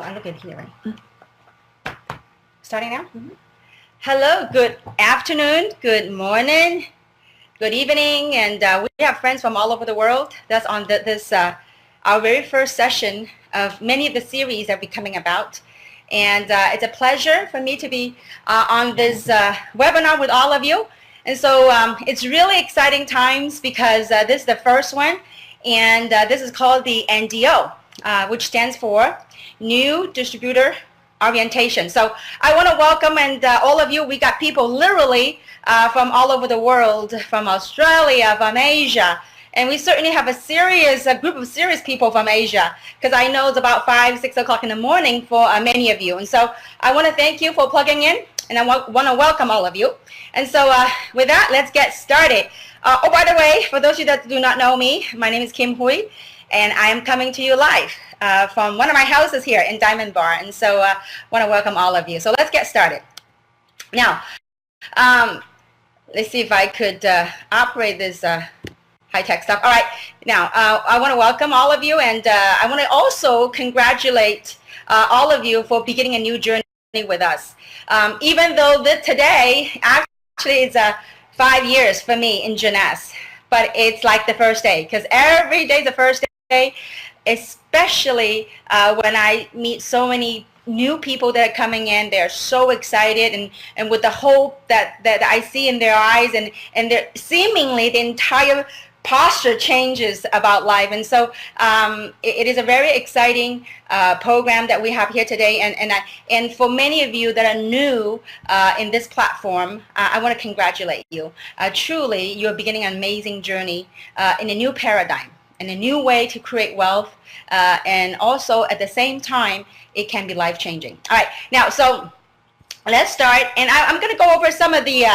I look at here, right? Starting now? Hello, good afternoon, good morning, good evening, and we have friends from all over the world. That's on this our very first session of many of the series that will be coming about. And it's a pleasure for me to be on this webinar with all of you. And so it's really exciting times because this is the first one, and this is called the NDO, which stands for New Distributor Orientation. So I want to welcome and all of you. We got people literally from all over the world, from Australia, from Asia, and we certainly have a group of serious people from Asia, because I know it's about 5, 6 o'clock in the morning for many of you. And so I want to thank you for plugging in, and I want to welcome all of you. And so with that, let's get started. Oh, by the way, for those of you that do not know me, my name is Kim Hui, and I am coming to you live from one of my houses here in Diamond Bar. And so I want to welcome all of you. So let's get started. Now, let's see if I could operate this high-tech stuff. All right. Now, I want to welcome all of you, and I want to also congratulate all of you for beginning a new journey with us. Even though today actually is 5 years for me in Jeunesse, but it's like the first day, because every day is the first day, especially when I meet so many new people that are coming in. They're so excited, and with the hope that I see in their eyes, and they're seemingly the entire posture changes about life. And so it is a very exciting program that we have here today, and for many of you that are new in this platform, I want to congratulate you. Truly, you're beginning an amazing journey in a new paradigm, in a new way to create wealth, and also at the same time, it can be life-changing. All right, now, so let's start, and I'm going to go over some of the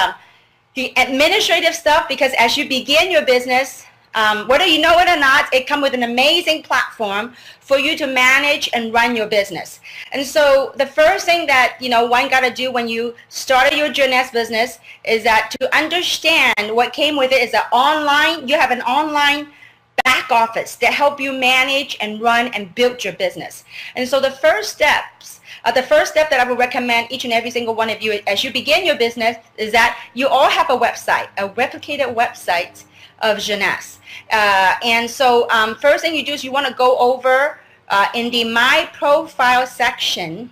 administrative stuff, because as you begin your business, whether you know it or not, it comes with an amazing platform for you to manage and run your business. And so the first thing that one got to do when you started your Jeunesse business is that to understand what came with it is that you have an online back office that help you manage and run and build your business. And so the first step that I would recommend each and every single one of you as you begin your business is that you all have a website, a replicated website of Jeunesse. And so first thing you do is you want to go over in the My Profile section.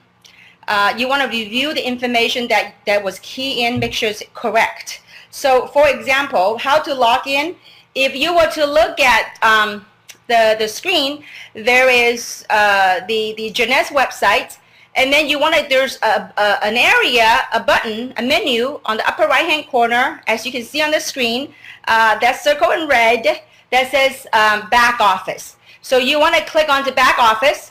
You want to review the information that was key in, make sure it's correct. So for example, how to log in. If you were to look at the screen, there is the Jeunesse website. And then there's an area, a button, a menu on the upper right-hand corner, as you can see on the screen, that's circled in red, that says back office. So you want to click onto back office.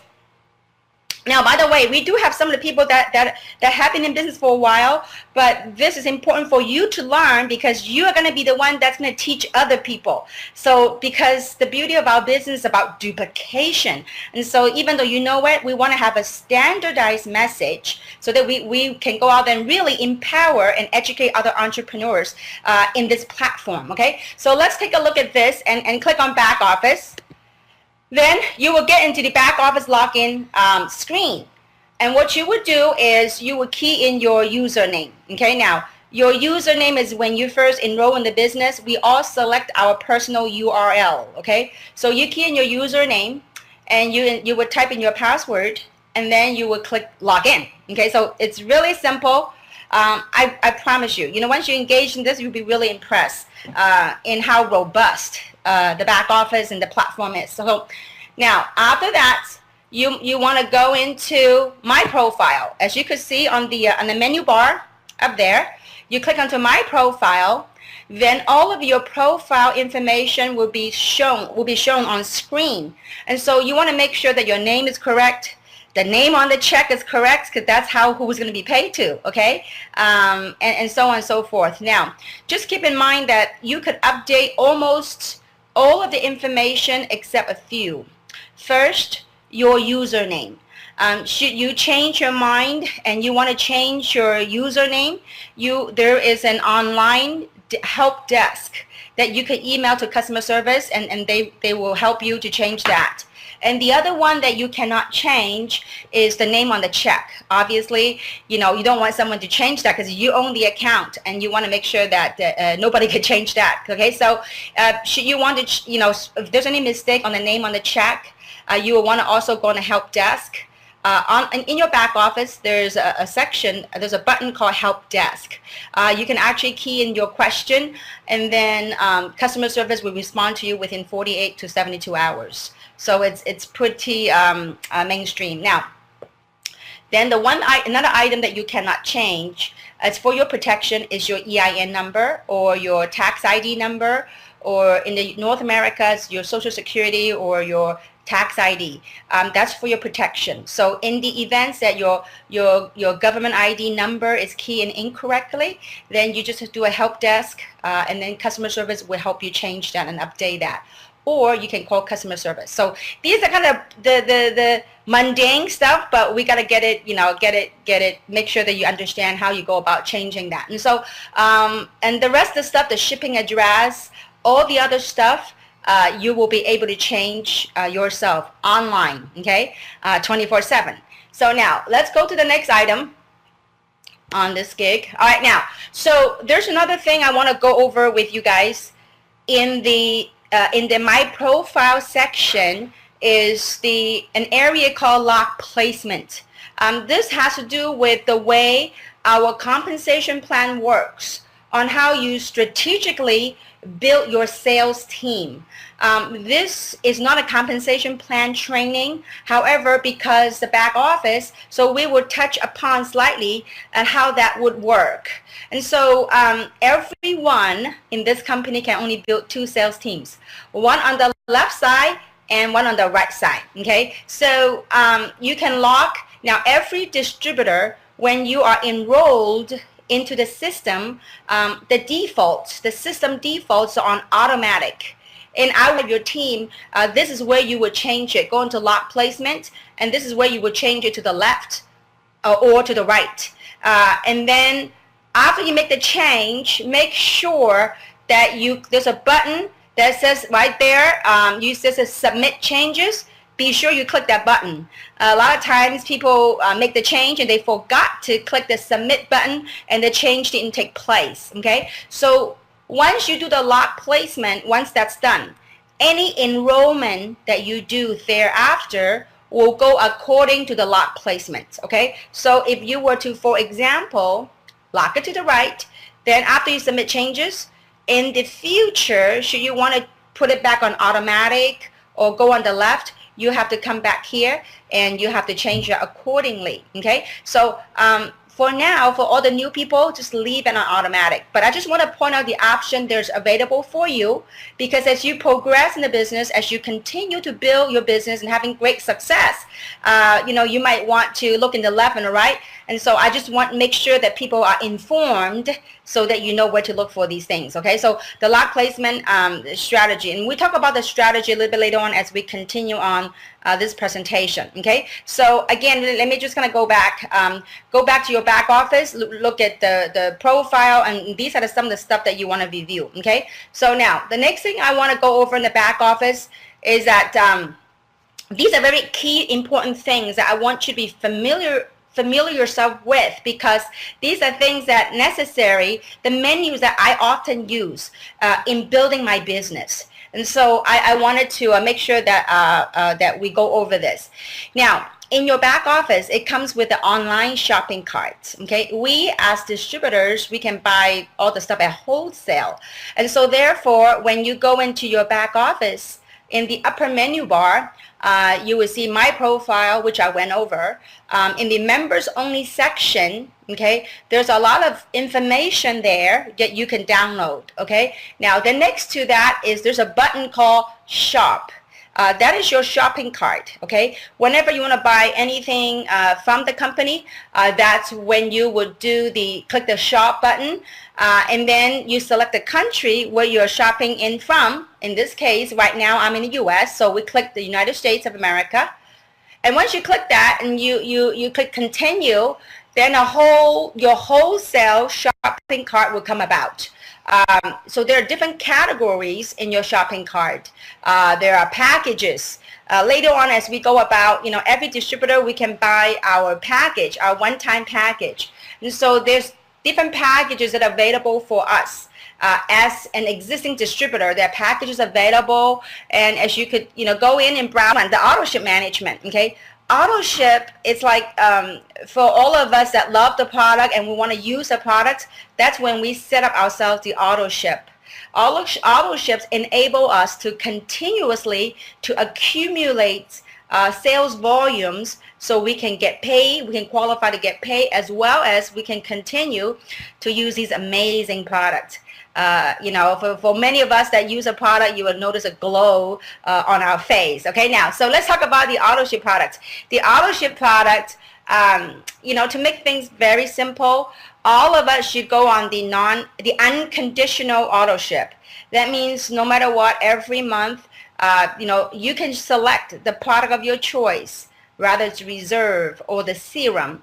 Now, by the way, we do have some of the people that have been in business for a while, but this is important for you to learn, because you are going to be the one that's going to teach other people. So because the beauty of our business is about duplication. And so even though you know it, we want to have a standardized message so that we can go out and really empower and educate other entrepreneurs in this platform. Okay, so let's take a look at this and click on back office. Then you will get into the back office login screen. And what you would do is you would key in your username. Okay, now your username is when you first enroll in the business. We all select our personal URL. Okay, so you key in your username, and you would type in your password, and then you would click login. Okay, so it's really simple. I promise you, once you engage in this, you'll be really impressed in how robust the back office and the platform is. So now after that, you want to go into My Profile. As you can see on the menu bar up there, you click onto My Profile. Then all of your profile information will be shown on screen. And so you want to make sure that your name is correct. The name on the check is correct, because that's who's going to be paid to, okay? And so on and so forth. Now, just keep in mind that you could update almost all of the information except a few. First, your username. Should you change your mind and you want to change your username, there is an online help desk that you can email to customer service, and they will help you to change that. And the other one that you cannot change is the name on the check. Obviously, you don't want someone to change that because you own the account, and you want to make sure that nobody can change that. Okay, so you want to, if there's any mistake on the name on the check, you will want to also go on the help desk. In your back office, there's a section, there's a button called Help Desk. You can actually key in your question, and then customer service will respond to you within 48 to 72 hours. So it's pretty mainstream. Now, then another item that you cannot change, as for your protection, is your EIN number or your tax ID number, or in the North America, it's your Social Security or your tax ID. That's for your protection. So in the events that your government ID number is keyed in incorrectly, then you just do a help desk, and then customer service will help you change that and update that. Or you can call customer service. So these are kind of the mundane stuff, but we got to get it, make sure that you understand how you go about changing that. And so, and the rest of the stuff, the shipping address, all the other stuff, you will be able to change yourself online, okay, 24/7. So now let's go to the next item on this gig. All right, now, so there's another thing I want to go over with you guys in the My Profile section is an area called lock placement. This has to do with the way our compensation plan works, on how you strategically build your sales team. This is not a compensation plan training. However, because the back office, so we will touch upon slightly how that would work. And so everyone in this company can only build 2 sales teams, one on the left side and one on the right side. Okay, so you can lock. Now, every distributor, when you are enrolled into the system, the system defaults are on automatic. And out of your team, this is where you would change it. Go into lock placement, and this is where you would change it to the left or to the right. And then after you make the change, make sure that there's a button that says right there, you says submit changes. Be sure you click that button. A lot of times people make the change and they forgot to click the submit button, and the change didn't take place. Okay, so once you do the lock placement, once that's done, any enrollment that you do thereafter will go according to the lock placement. Okay, so if you were to, for example, lock it to the right, then after you submit changes, in the future, should you want to put it back on automatic or go on the left, you have to come back here and you have to change it accordingly. Okay, so for now, for all the new people, just leave it on automatic. But I just want to point out the option there's available for you, because as you progress in the business, as you continue to build your business and having great success, you might want to look in the left and the right. And so I just want to make sure that people are informed so that you know where to look for these things. Okay, so the lock placement strategy, and we talk about the strategy a little bit later on as we continue on this presentation. Okay, so again, let me just kind of go back to your back office, look at the profile, and these are some of the stuff that you want to review. Okay, so now the next thing I want to go over in the back office is that these are very key important things that I want you to be familiar yourself with, because these are things that necessary, the menus that I often use in building my business. And so I wanted to make sure that that we go over this. Now, in your back office, it comes with the online shopping cart. Okay, we as distributors, we can buy all the stuff at wholesale. And so therefore, when you go into your back office, in the upper menu bar, you will see my profile, which I went over. In the members only section, okay, there's a lot of information there that you can download. Okay, now the next to that is there's a button called shop. That is your shopping cart. Okay, whenever you want to buy anything from the company, that's when you would click the shop button, and then you select the country where you're shopping in from. In this case, right now I'm in the US, so we click the United States of America. And once you click that and you click continue, then your wholesale shopping cart will come about. So there are different categories in your shopping cart. There are packages. Later on, as we go about, every distributor, we can buy our package, our one-time package. And so there's different packages that are available for us. As an existing distributor, there are packages available, and as you could, go in and browse the auto ship management. Okay, auto ship, it's like for all of us that love the product and we want to use the product, that's when we set up ourselves the auto ship. Auto ships enable us to continuously to accumulate sales volumes, so we can get paid, we can qualify to get paid, as well as we can continue to use these amazing products. For many of us that use a product, you will notice a glow on our face. Okay, now, so let's talk about the auto ship product. The auto ship product, to make things very simple, all of us should go on the unconditional auto ship. That means no matter what, every month, you can select the product of your choice, rather it's reserve or the serum,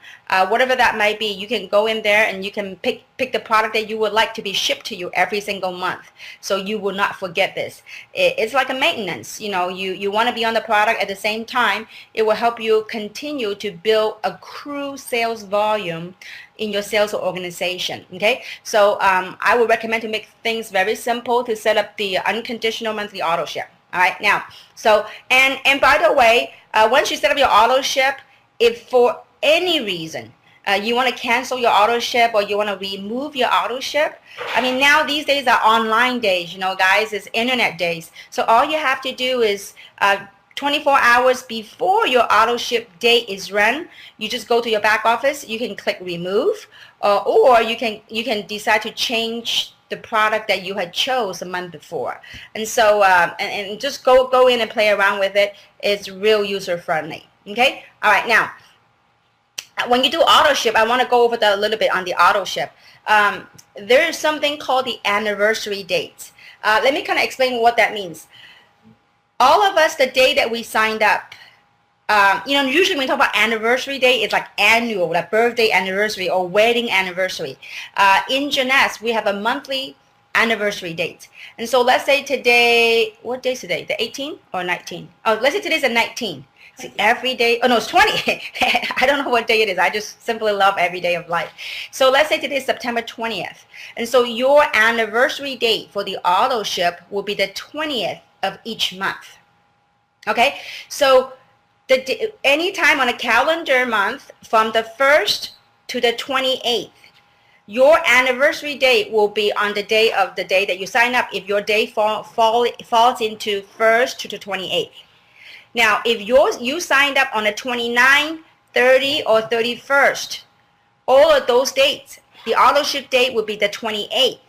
whatever that might be. You can go in there and you can pick the product that you would like to be shipped to you every single month, so you will not forget this. It's like a maintenance. You want to be on the product at the same time. It will help you continue to build accrue sales volume in your sales organization. Okay, so I would recommend to make things very simple to set up the unconditional monthly auto ship. All right, now, so, and by the way, once you set up your auto ship, if for any reason you want to cancel your auto ship or you want to remove your auto ship, I mean, now these days are online days, guys, it's internet days. So all you have to do is 24 hours before your auto ship date is run, you just go to your back office, you can click remove, or you can decide to change the product that you had chose a month before. And so and just go in and play around with it. It's real user friendly. Okay, all right, now when you do auto ship, I want to go over that a little bit on the auto ship. There is something called the anniversary date. Let me kind of explain what that means. All of us, the day that we signed up, usually when we talk about anniversary day, it's like annual, like birthday anniversary or wedding anniversary. In Jeunesse, we have a monthly anniversary date. And so let's say today, what day is today? The 18th or 19th? Oh, let's say today's the 19th. See, every day, oh no, it's 20. I don't know what day it is. I just simply love every day of life. So let's say today is September 20th. And so your anniversary date for the auto ship will be the 20th of each month. Okay, so any time on a calendar month from the 1st to the 28th, your anniversary date will be on the day that you sign up, if your day falls into 1st to the 28th. Now, if you signed up on the 29th, 30th, or 31st, all of those dates, the auto ship date would be the 28th,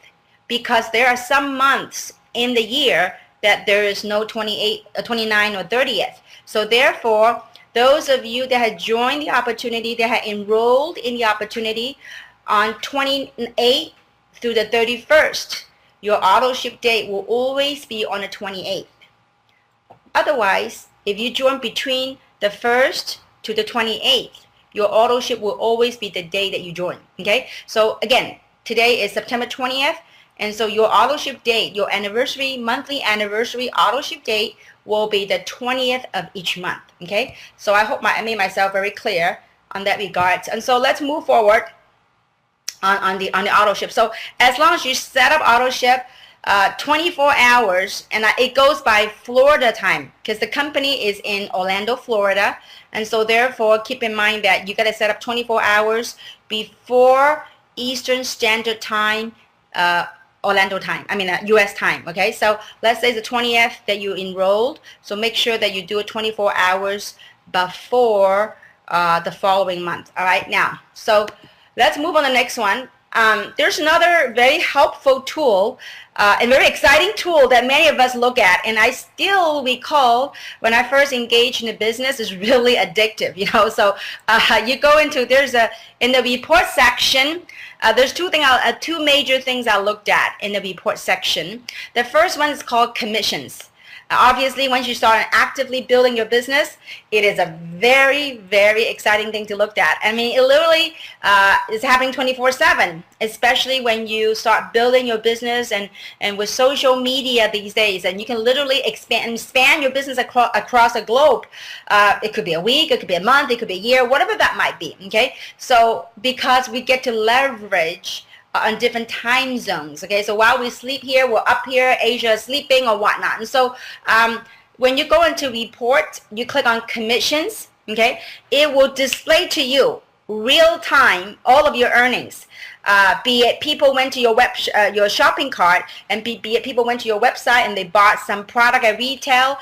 because there are some months in the year that there is no 28, 29, or 30th. So therefore, those of you that had joined the opportunity, that had enrolled in the opportunity on 28th through the 31st, your auto ship date will always be on the 28th. Otherwise, if you join between the 1st to the 28th, your auto ship will always be the day that you join. Okay, so again, today is September 20th, and so your auto ship date, your anniversary, monthly anniversary auto ship date will be the 20th of each month. Okay, so I hope I made myself very clear on that regard. And so let's move forward on the auto ship. So as long as you set up auto ship 24 hours, and it goes by Florida time, because the company is in Orlando, Florida, and so therefore keep in mind that you got to set up 24 hours before Eastern Standard Time, Orlando time, US time. Okay, so let's say the 20th that you enrolled, so make sure that you do it 24 hours before the following month. All right, now, so let's move on to the next one. There's another very helpful tool and very exciting tool that many of us look at, and I still recall when I first engaged in the business, is really addictive, so you go into, in the report section, there's two major things I looked at in the report section. The first one is called commissions. Obviously, once you start actively building your business, it is a very, very exciting thing to look at. I mean, it literally is happening 24/7, especially when you start building your business and with social media these days, and you can literally expand your business across the globe. It could be a week, it could be a month, it could be a year, whatever that might be, okay? So because we get to leverage on different time zones, okay? So while we sleep here, we're up here, Asia is sleeping or whatnot. And so when you go into report, you click on commissions, okay? It will display to you real time all of your earnings. Be it people went to your shopping cart, and be it people went to your website and they bought some product at retail.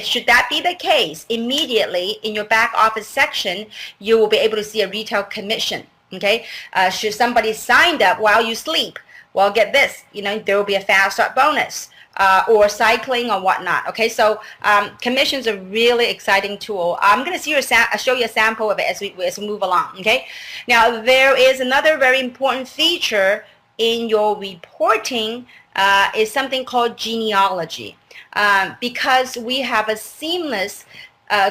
Should that be the case, immediately in your back office section, you will be able to see a retail commission. Okay, should somebody signed up while you sleep? Well, get this, there will be a fast start bonus or cycling or whatnot. Okay, so commissions are a really exciting tool. I'm going to show you a sample of it as we move along. Okay, now there is another very important feature in your reporting is something called genealogy, because we have a seamless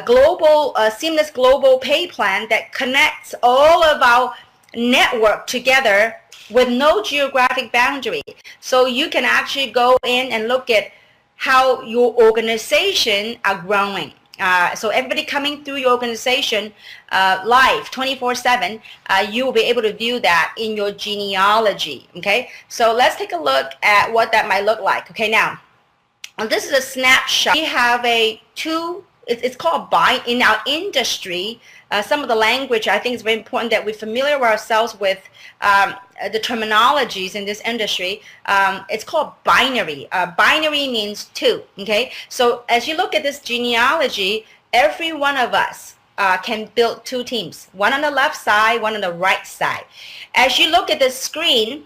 global pay plan that connects all of our network together with no geographic boundary. So you can actually go in and look at how your organization are growing. So everybody coming through your organization live 24/7, you will be able to view that in your genealogy. Okay, so let's take a look at what that might look like. Okay, now this is a snapshot. We have it's called in our industry. Some of the language, I think, is very important that we familiar ourselves with the terminologies in this industry. It's called binary. Binary means two. Okay, so as you look at this genealogy, every one of us can build two teams, one on the left side, one on the right side. As you look at the screen,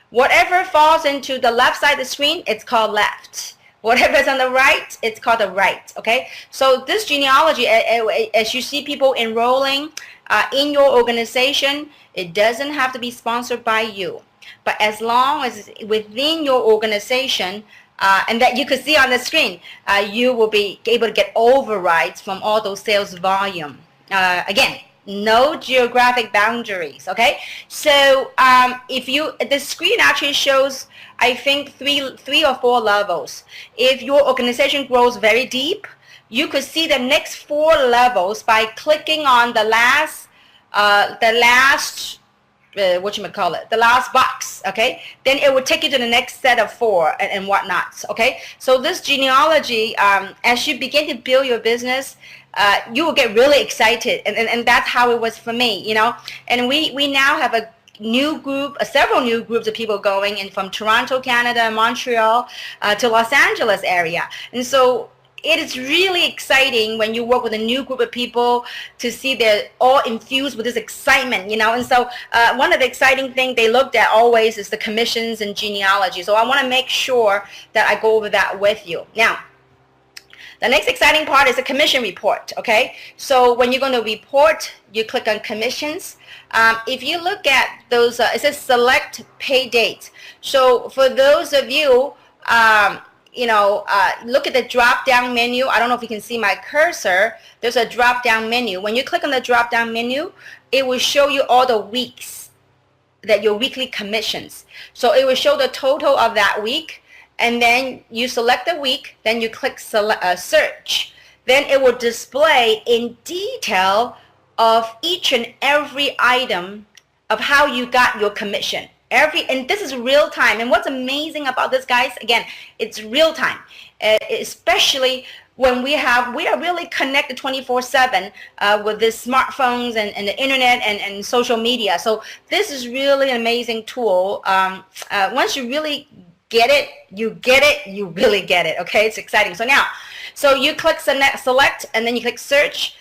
whatever falls into the left side of the screen, it's called left. Whatever is on the right, it's called the right. Okay, so this genealogy, as you see people enrolling in your organization, it doesn't have to be sponsored by you, but as long as it's within your organization, and that you can see on the screen, you will be able to get overrides from all those sales volume. Again, no geographic boundaries. Okay, so the screen actually shows, I think, three or four levels. If your organization grows very deep, you could see the next 4 levels by clicking on the last the last box. Okay, then it will take you to the next set of 4 and whatnot. Okay, so this genealogy, as you begin to build your business, you will get really excited, and that's how it was for me. And we now have a new group, several new groups of people going in from Toronto, Canada, Montreal, to Los Angeles area. And so it is really exciting when you work with a new group of people to see they're all infused with this excitement, And so one of the exciting things they looked at always is the commissions and genealogy. So I want to make sure that I go over that with you. Now, the next exciting part is a commission report. Okay, so when you're going to report, you click on commissions. If you look at those, it says select pay date. So for those of you, look at the drop-down menu. I don't know if you can see my cursor. There's a drop-down menu. When you click on the drop-down menu, it will show you all the weeks that your weekly commissions. So it will show the total of that week. And then you select the week, then you click search. Then it will display in detail of each and every item of how you got your commission. And this is real time. And what's amazing about this, guys, again, it's real time, especially when we are really connected 24/7 with the smartphones and the internet and social media. So this is really an amazing tool. Once you really get it, you really get it. Okay, it's exciting. So you click select, and then you click search.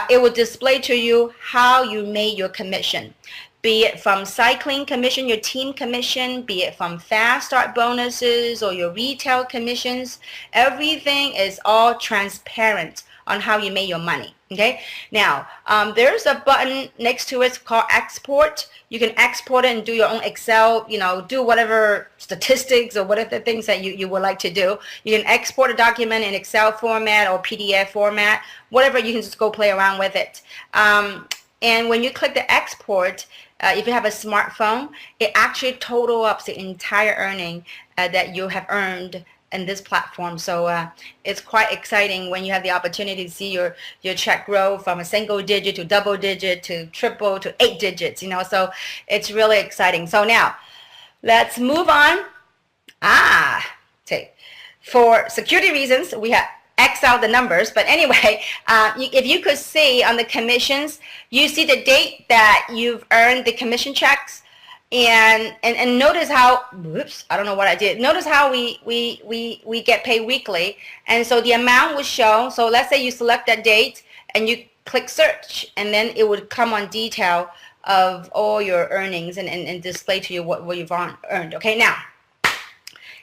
It will display to you how you made your commission, be it from cycling commission, your team commission, be it from fast start bonuses or your retail commissions. Everything is all transparent on how you made your money. Okay, now there's a button next to it called export. You can export it and do your own Excel, do whatever statistics or whatever things that you would like to do. You can export a document in Excel format or PDF format, whatever. You can just go play around with it. And when you click the export, if you have a smartphone, it actually total up the entire earning that you have earned in this platform. So it's quite exciting when you have the opportunity to see your check grow from a single digit to double digit to triple to 8 digits, so it's really exciting. So now let's move on. For security reasons, we have X out the numbers, but anyway, if you could see on the commissions, you see the date that you've earned the commission checks. And notice how, I don't know what I did. Notice how we get paid weekly. And so the amount would show. So let's say you select that date and you click search, and then it would come on detail of all your earnings and display to you what you've earned. Okay, now,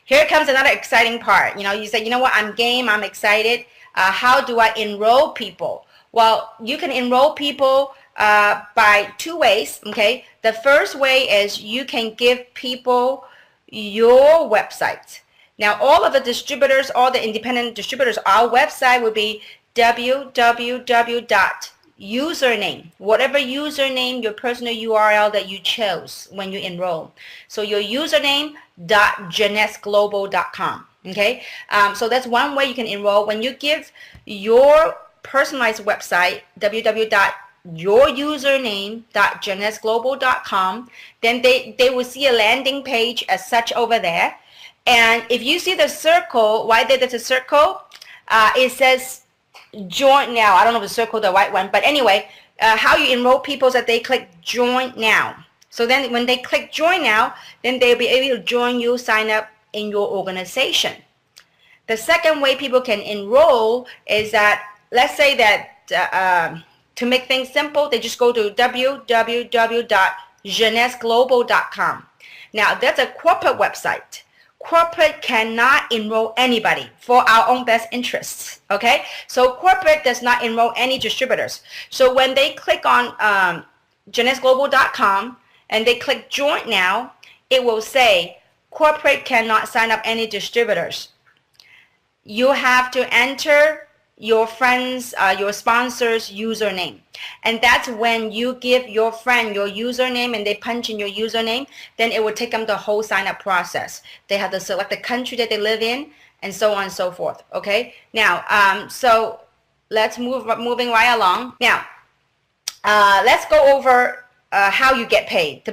here comes another exciting part. You say, what, I'm game, I'm excited. How do I enroll people? Well, you can enroll people by 2 ways, okay? The first way is you can give people your website. Now, all of the distributors, all the independent distributors, our website would be www.username, whatever username, your personal URL that you chose when you enroll. So your username.jeunesseglobal.com, okay? So that's one way you can enroll. When you give your personalized website, www.yourusername.jeunesseglobal.com, then they will see a landing page as such over there. And if you see the circle, why there's a circle, it says join now. I don't know if the circle the white one, but anyway, how you enroll people is that they click join now. So then when they click join now, then they'll be able to join you, sign up in your organization. The second way people can enroll is that, let's say that to make things simple, they just go to www.jeunesseglobal.com. Now, that's a corporate website. Corporate cannot enroll anybody for our own best interests, okay? So corporate does not enroll any distributors. So when they click on JeunesseGlobal.com and they click join now, it will say corporate cannot sign up any distributors. You have to enter your friends, your sponsor's username. And that's when you give your friend your username and they punch in your username, then it will take them the whole sign up process. They have to select the country that they live in and so on and so forth. Okay. Now, so let's moving right along. Now, let's go over how you get paid.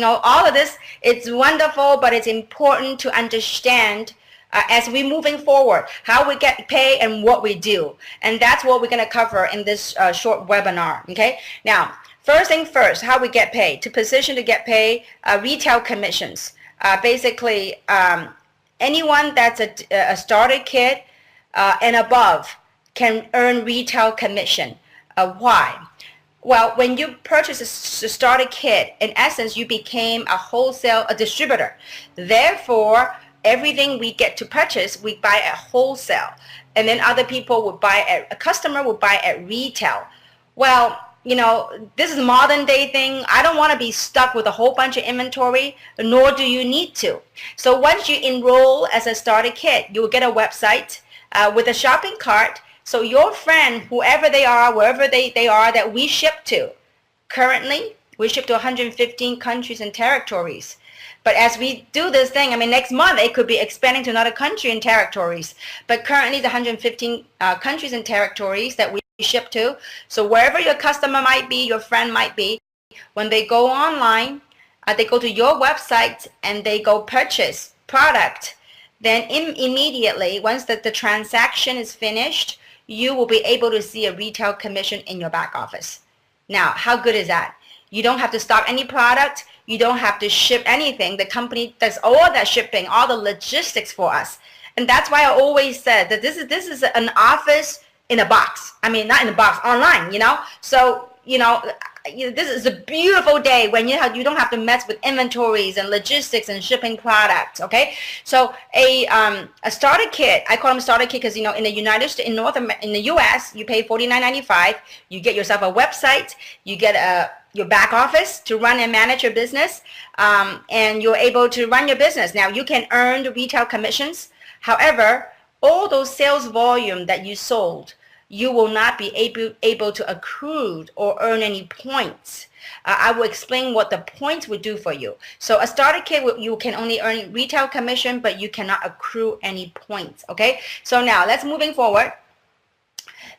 All of this, it's wonderful, but it's important to understand as we moving forward, how we get paid and what we do. And that's what we're going to cover in this short webinar, okay? Now, first thing first, how we get paid. To position to get paid, retail commissions. Basically, anyone that's a starter kit and above can earn retail commission. Why? Well, when you purchase a starter kit, in essence, you became a distributor. Therefore, everything we get to purchase, we buy at wholesale. And then other people would buy a customer would buy at retail. Well, this is a modern day thing. I don't want to be stuck with a whole bunch of inventory, nor do you need to. So once you enroll as a starter kit, you will get a website with a shopping cart. So your friend, whoever they are, wherever they are that we ship to, currently we ship to 115 countries and territories. But as we do this thing, next month it could be expanding to another country and territories. But currently the 115 countries and territories that we ship to. So wherever your customer might be, your friend might be, when they go online, they go to your website and they go purchase product, then immediately, once the transaction is finished, you will be able to see a retail commission in your back office. Now, how good is that? You don't have to stock any product. You don't have to ship anything. The company does all that shipping, all the logistics for us. And that's why I always said that this is an office in a box. Not in a box, online, So, this is a beautiful day when you don't have to mess with inventories and logistics and shipping products. Okay, so a starter kit, I call them starter kit because, you know, in the United States, in the US, you pay $49.95. You get yourself a website, you get your back office to run and manage your business, and you're able to run your business. Now you can earn the retail commissions. However, all those sales volume that you sold, you will not be able to accrue or earn any points. I will explain what the points would do for you. So a starter kit, you can only earn retail commission, but you cannot accrue any points. Okay, so now let's moving forward.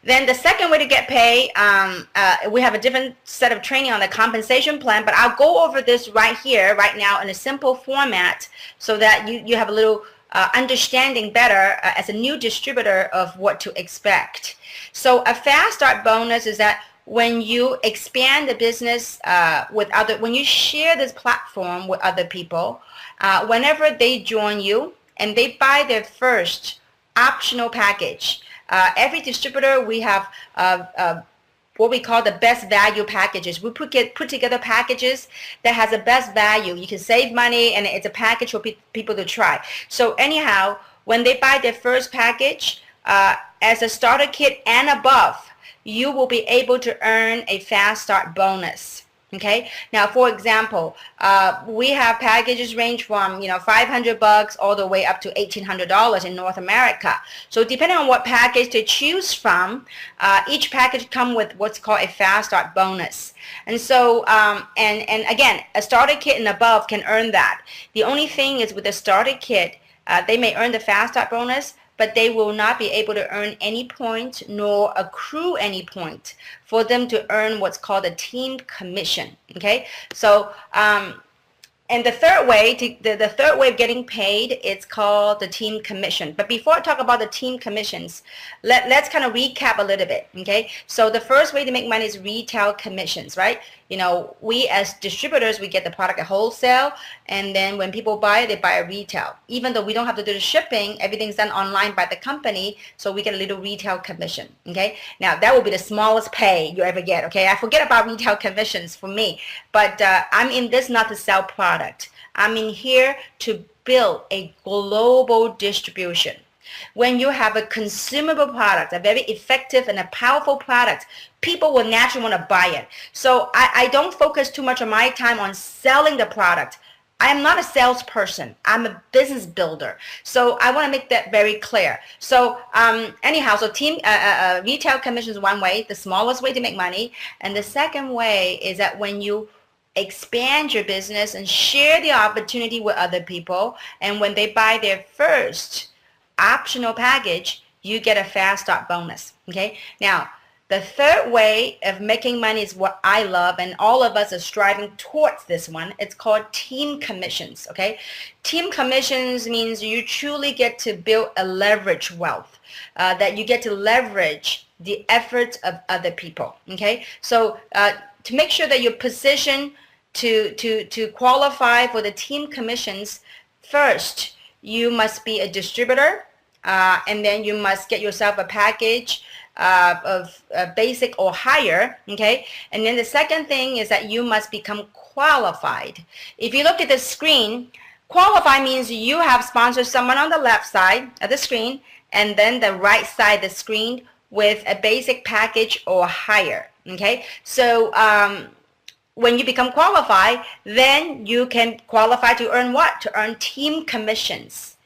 Then the second way to get paid, we have a different set of training on the compensation plan, but I'll go over this right here, right now, in a simple format so that you have a little understanding better as a new distributor of what to expect. So a fast start bonus is that when you expand the business when you share this platform with other people, whenever they join you and they buy their first optional package, every distributor, we have what we call the best value packages. We put together packages that has the best value. You can save money, and it's a package for people to try. So anyhow, when they buy their first package, as a starter kit and above, you will be able to earn a fast start bonus. Okay. Now, for example, we have packages range from, you know, $500 all the way up to $1,800 in North America. So depending on what package to choose from, each package comes with what's called a fast start bonus. And so, and again, a starter kit and above can earn that. The only thing is with the starter kit, they may earn the fast start bonus, but they will not be able to earn any points nor accrue any point for them to earn what's called a team commission. Okay, so and the third way of getting paid, it's called the team commission. But before I talk about the team commissions, let's kind of recap a little bit. Okay, so the first way to make money is retail commissions, right? You know, we as distributors, we get the product at wholesale, and then when people buy it, they buy at retail. Even though we don't have to do the shipping, everything's done online by the company, so we get a little retail commission. Okay, now that will be the smallest pay you ever get. Okay, I forget about retail commissions for me, but I'm in this not to sell product. I'm in here to build a global distribution. When you have a consumable product, a very effective and a powerful product, people will naturally want to buy it. So I don't focus too much of my time on selling the product. I'm not a salesperson. I'm a business builder. So I want to make that very clear. So anyhow, so retail commission is one way, the smallest way to make money. And the second way is that when you expand your business and share the opportunity with other people, and when they buy their first optional package, you get a fast start bonus. Okay, now the third way of making money is what I love, and all of us are striving towards this one. It's called team commissions. Okay, team commissions means you truly get to build a leverage wealth, that you get to leverage the efforts of other people. Okay, so to make sure that you're positioned to qualify for the team commissions, first you must be a distributor, and then you must get yourself a package of basic or higher. Okay, and then the second thing is that you must become qualified. If you look at the screen, qualify means you have sponsored someone on the left side of the screen, and then the right side of the screen with a basic package or higher. Okay, so when you become qualified, then you can qualify to earn what? To earn team commissions.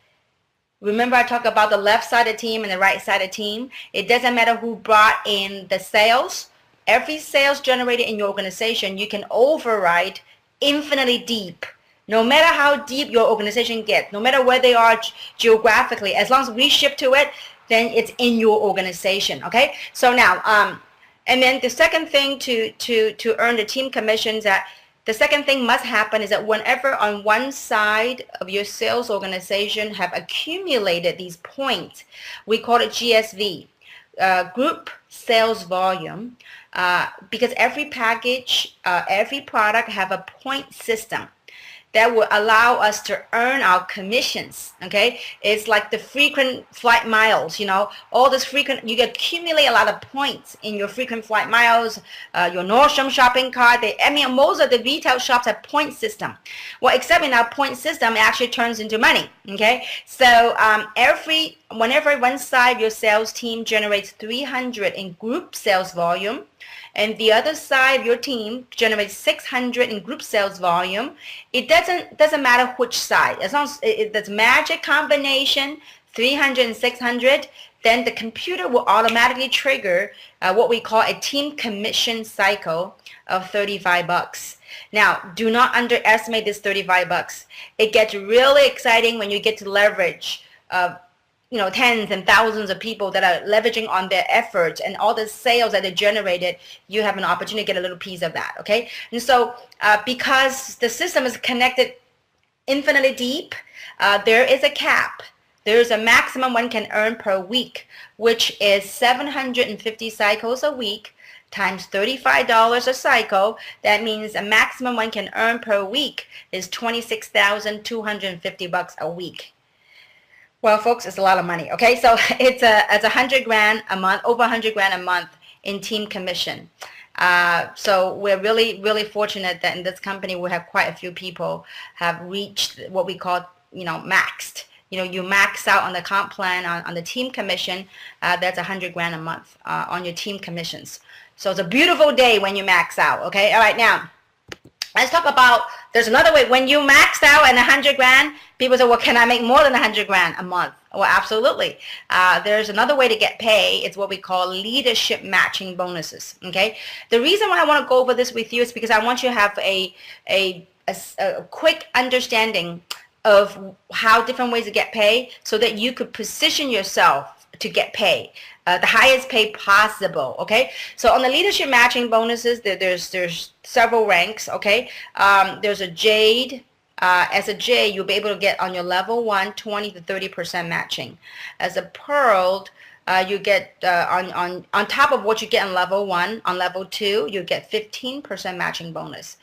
Remember I talked about the left side of team and the right side of team. It doesn't matter who brought in the sales. Every sales generated in your organization, you can override infinitely deep. No matter how deep your organization gets, no matter where they are geographically, as long as we ship to it, then it's in your organization. Okay, so now and then the second thing to earn the team commissions, that the second thing must happen is that whenever on one side of your sales organization have accumulated these points, we call it GSV, group sales volume, because every package, every product have a point system. that will allow us to earn our commissions. Okay, it's like the frequent flight miles. You know, all this frequent, you accumulate a lot of points in your frequent flight miles, your Nordstrom shopping cart. I mean, most of the retail shops have point system. Well, except in our point system, it actually turns into money. Okay, so whenever one side of your sales team generates 300 in group sales volume, and the other side of your team generates 600 in group sales volume, it doesn't matter which side. As long as it's magic combination, 300 and 600, then the computer will automatically trigger what we call a team commission cycle of $35. Now, do not underestimate this $35. It gets really exciting when you get to leverage tens and thousands of people that are leveraging on their efforts and all the sales that they generated. You have an opportunity to get a little piece of that. Okay, and so because the system is connected infinitely deep, there is a cap. There is a maximum one can earn per week, which is 750 cycles a week times $35 a cycle. That means a maximum one can earn per week is $26,250 a week. Well, folks, it's a lot of money. Okay, so it's $100 grand a month, over $100 grand a month in team commission. So we're really fortunate that in this company we have quite a few people have reached what we call maxed. You max out on the comp plan on the team commission. That's $100 grand a month on your team commissions. So it's a beautiful day when you max out. Okay, all right, now let's talk about, there's another way. When you max out and 100 grand, people say, well, can I make more than 100 grand a month? Well, absolutely. There's another way to get paid. It's what we call leadership matching bonuses. Okay. The reason why I want to go over this with you is because I want you to have a quick understanding of how different ways to get paid so that you could position yourself to get paid. The highest pay possible. Okay, so on the leadership matching bonuses, there's several ranks. Okay, there's a jade. As a J, you'll be able to get on your level 1 20 to 30% matching. As a pearl, you get on top of what you get on level 1, on level 2, you get 15% matching bonus.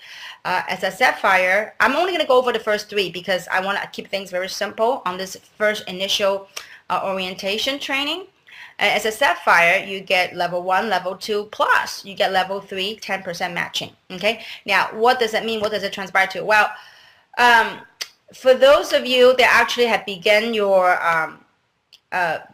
As a sapphire, I'm only going to go over the first 3 because I want to keep things very simple on this first initial orientation training. As a sapphire, you get level 1, level 2, plus you get level 3, 10% matching. Okay. Now, what does that mean? What does it transpire to? Well, for those of you that actually have begun your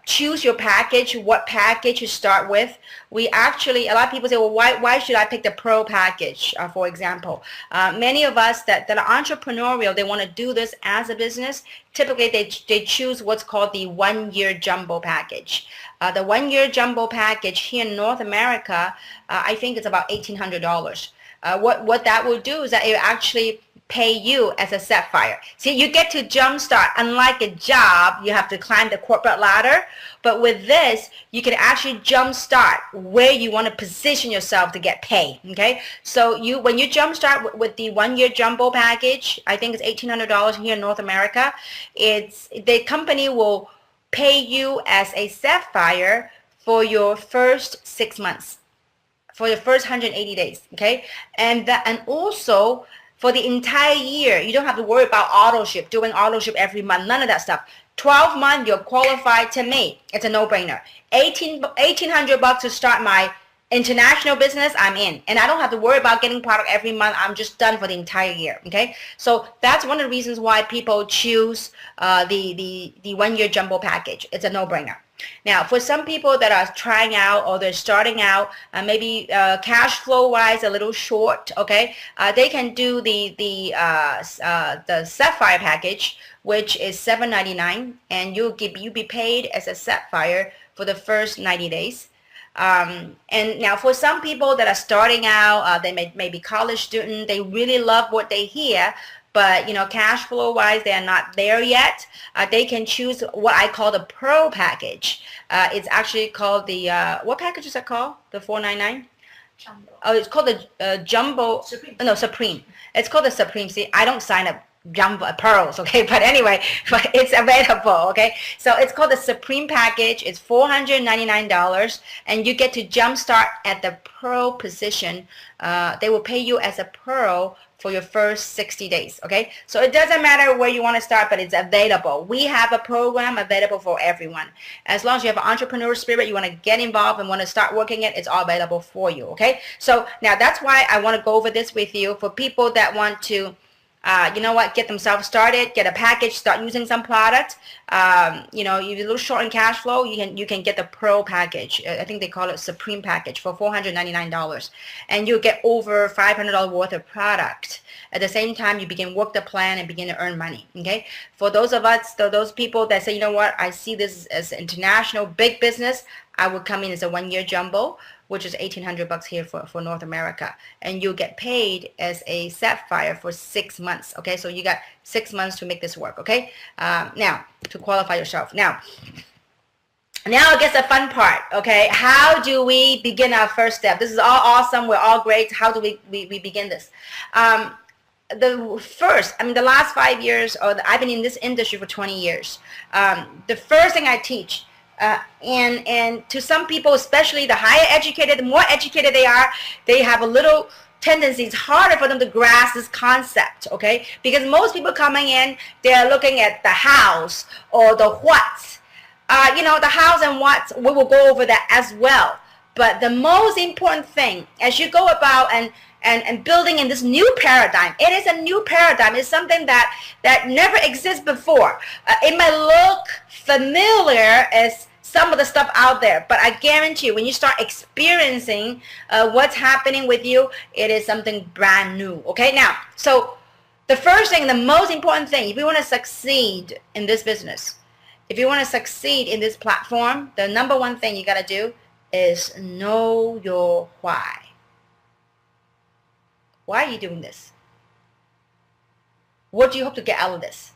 choose your package, what package you start with. We actually, a lot of people say, well, why should I pick the pro package, for example? Many of us that are entrepreneurial, they want to do this as a business. Typically, they choose what's called the 1-year jumbo package. The 1-year jumbo package here in North America, I think it's about $1,800. What that will do is that it will actually pay you as a sapphire. See, you get to jumpstart. Unlike a job, you have to climb the corporate ladder. But with this, you can actually jumpstart where you want to position yourself to get paid. Okay, so when you jumpstart with the 1-year jumbo package, I think it's $1,800 here in North America. The company will pay you as a sapphire for your first 6 months, for your first 180 days. Okay, and also for the entire year. You don't have to worry about auto ship, doing auto ship every month, none of that stuff. 12 months, you're qualified to me. It's a no-brainer. $1,800 to start my international business, I'm in. And I don't have to worry about getting product every month. I'm just done for the entire year. Okay, so that's one of the reasons why people choose the 1-year jumbo package. It's a no-brainer. Now, for some people that are trying out or they're starting out, maybe cash flow wise a little short, okay, they can do the sapphire package, which is $7.99, and you'll be paid as a sapphire for the first 90 days. And now for some people that are starting out, they may be college student, they really love what they hear, but cash flow wise they are not there yet. They can choose what I call the pro package. It's actually called the what package is that called? The $4.99? Jumbo. Oh, it's called the jumbo. Supreme. No, Supreme. It's called the Supreme. See, I don't sign up jumbo pearls, okay? But anyway, but it's available, okay? So it's called the Supreme Package. It's $499, and you get to jumpstart at the pearl position. They will pay you as a pearl for your first 60 days, okay? So it doesn't matter where you want to start, but it's available. We have a program available for everyone. As long as you have an entrepreneur spirit, you want to get involved and want to start working it, it's all available for you, okay? So now that's why I want to go over this with you for people that want to you know what, get themselves started, get a package, start using some product. You know, you're a little short in cash flow, you can get the Pro package. I think they call it Supreme Package for $499. And you get over $500 worth of product. At the same time, you begin work the plan and begin to earn money, okay? For those of us, those people that say, you know what, I see this as international, big business, I would come in as a one-year jumbo, which is $1,800 here for North America. And you'll get paid as a Sapphire for 6 months, okay? So you got 6 months to make this work, okay? Now, to qualify yourself. Now it gets the fun part, okay? How do we begin our first step? This is all awesome. We're all great. How do we begin this? The last 5 years, I've been in this industry for 20 years. The first thing I teach, and to some people, especially the higher educated, the more educated they are, they have a little tendency. It's harder for them to grasp this concept, okay? Because most people coming in, they're looking at the hows or the whats. You know, the hows and whats, we will go over that as well. But the most important thing, as you go about and building in this new paradigm, it is a new paradigm. It's something that never exists before. It may look familiar as some of the stuff out there, but I guarantee you, when you start experiencing what's happening with you, it is something brand new, okay? Now, so the first thing, the most important thing, if you want to succeed in this business, if you want to succeed in this platform, the number one thing you got to do is know your why. Why are you doing this? What do you hope to get out of this?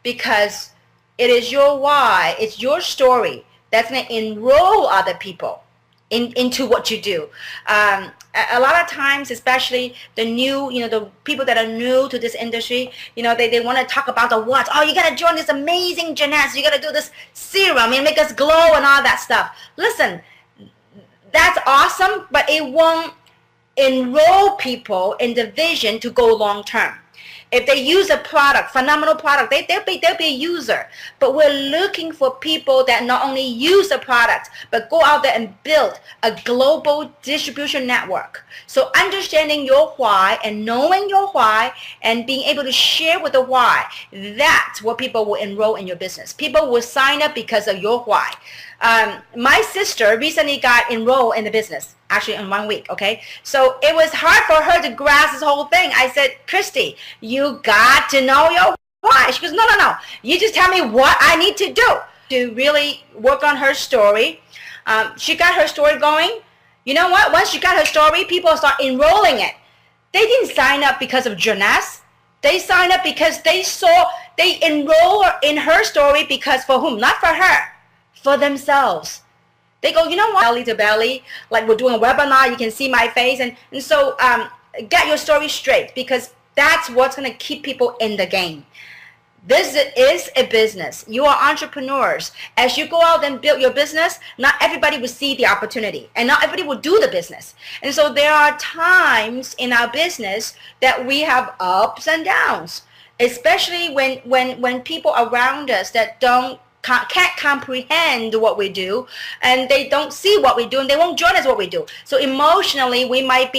Because it is your why, it's your story that's going to enroll other people into what you do. A lot of times, especially the new, you know, the people that are new to this industry, you know, they want to talk about the what. Oh, you got to join this amazing Jeunesse. You got to do this serum and make us glow and all that stuff. Listen, that's awesome, but it won't enroll people in the vision to go long term. If they use a product, phenomenal product, they'll be a user. But we're looking for people that not only use the product, but go out there and build a global distribution network. So understanding your why and knowing your why and being able to share with the why, that's what people will enroll in your business. People will sign up because of your why. My sister recently got enrolled in the business, actually in 1 week, okay? So it was hard for her to grasp this whole thing. I said, Christy, you got to know your why. She goes, no. You just tell me what I need to do to really work on her story. She got her story going. You know what? Once she got her story, people start enrolling it. They didn't sign up because of Jeunesse. They signed up because they enroll in her story because for whom? Not for her. For themselves. They go, you know what, belly to belly, like we're doing a webinar, you can see my face. And so get your story straight, because that's what's going to keep people in the game. This is a business. You are entrepreneurs. As you go out and build your business, not everybody will see the opportunity and not everybody will do the business. And so there are times in our business that we have ups and downs, especially when people around us that can't comprehend what we do, and they don't see what we do, and they won't join us what we do. So emotionally, we might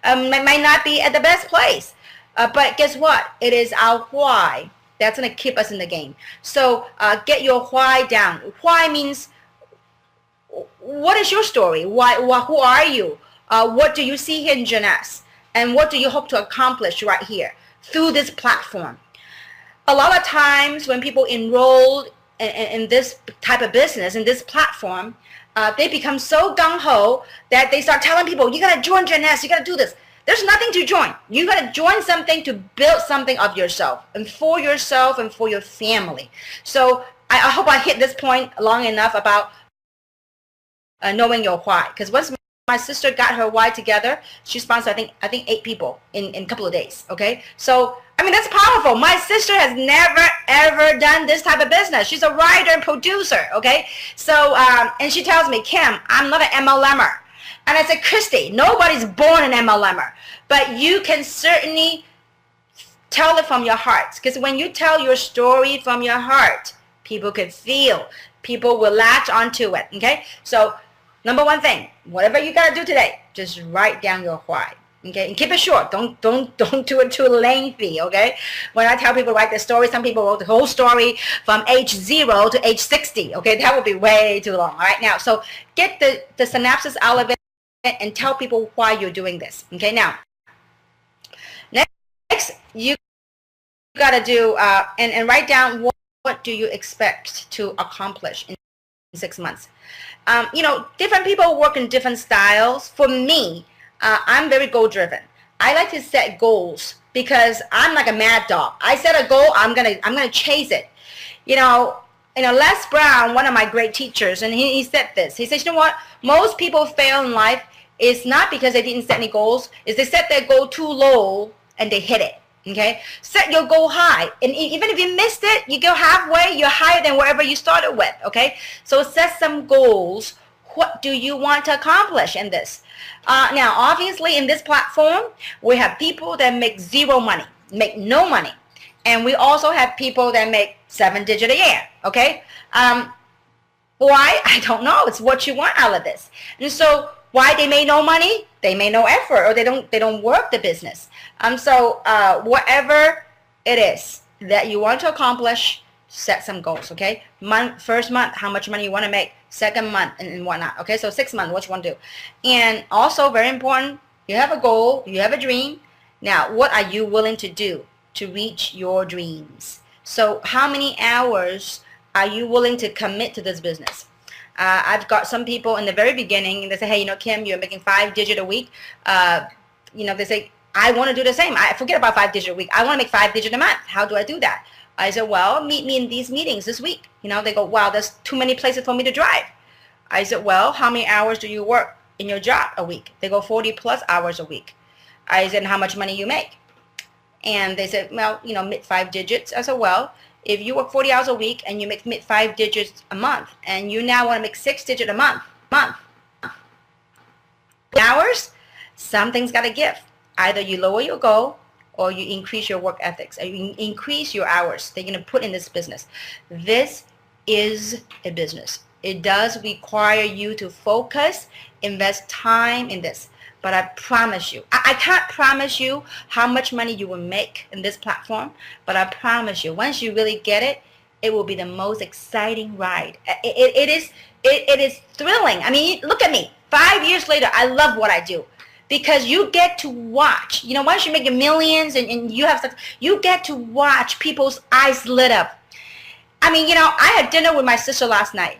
not be at the best place. But guess what? It is our why that's going to keep us in the game. So get your why down. Why means, what is your story? Why? Who are you? What do you see here in Jeunesse? And what do you hope to accomplish right here through this platform? A lot of times when people enroll in this type of business, in this platform, they become so gung-ho that they start telling people, you got to join Jeunesse, you got to do this. There's nothing to join. You got to join something to build something of yourself and for your family. So I hope I hit this point long enough about knowing your why. Because once my sister got her why together, she sponsored, I think 8 people in a couple of days, okay? So I mean, that's powerful. My sister has never, ever done this type of business. She's a writer and producer, okay? So, and she tells me, Kim, I'm not an MLMer. And I said, Christy, nobody's born an MLMer. But you can certainly tell it from your heart. Because when you tell your story from your heart, people can feel. People will latch onto it, okay? So, number one thing, whatever you got to do today, just write down your why. Okay, and keep it short. Don't do it too lengthy. Okay, when I tell people write the story, some people wrote the whole story from age 0 to age 60. Okay, that would be way too long. All right, now so get the synopsis out of it and tell people why you're doing this. Okay, now next you got to do and write down what do you expect to accomplish in 6 months. You know, different people work in different styles. For me, I'm very goal driven. I like to set goals because I'm like a mad dog. I set a goal, I'm gonna chase it. You know, Les Brown, one of my great teachers, and he said this. He says, you know what? Most people fail in life is not because they didn't set any goals, is they set their goal too low and they hit it. Okay, set your goal high, and even if you missed it, you go halfway, you're higher than wherever you started with. Okay, so set some goals. What do you want to accomplish in this? Now, obviously, in this platform, we have people that make zero money, make no money. And we also have people that make 7 digits a year, okay? Why? I don't know. It's what you want out of this. And so why they made no money? They made no effort, or they don't work the business. So whatever it is that you want to accomplish, set some goals, okay? First month, how much money you want to make. Second month, and whatnot, okay? So 6 months, what you want to do. And also, very important, you have a goal, you have a dream. Now, what are you willing to do to reach your dreams? So how many hours are you willing to commit to this business? I've got some people in the very beginning, they say, hey, you know, Kim, you're making 5 digits a week. You know, they say, I want to do the same. I forget about 5 digits a week. I want to make 5 digits a month. How do I do that? I said, well, meet me in these meetings this week. You know, they go, wow, there's too many places for me to drive. I said, well, how many hours do you work in your job a week? They go 40 plus hours a week. I said, how much money you make? And they said, well, you know, mid 5 digits. I said, well, if you work 40 hours a week and you make mid 5 digits a month, and you now want to make 6 digits a month, hours, something's got to give. Either you lower your goal, or you increase your work ethics, or you increase your hours that you're going to put in this business. This is a business. It does require you to focus, invest time in this. But I promise you, I can't promise you how much money you will make in this platform, but I promise you, once you really get it, it will be the most exciting ride. It is thrilling. I mean, look at me. 5 years later, I love what I do. Because you get to watch, you know, once you make your millions and you have such, you get to watch people's eyes lit up. I mean, you know, I had dinner with my sister last night.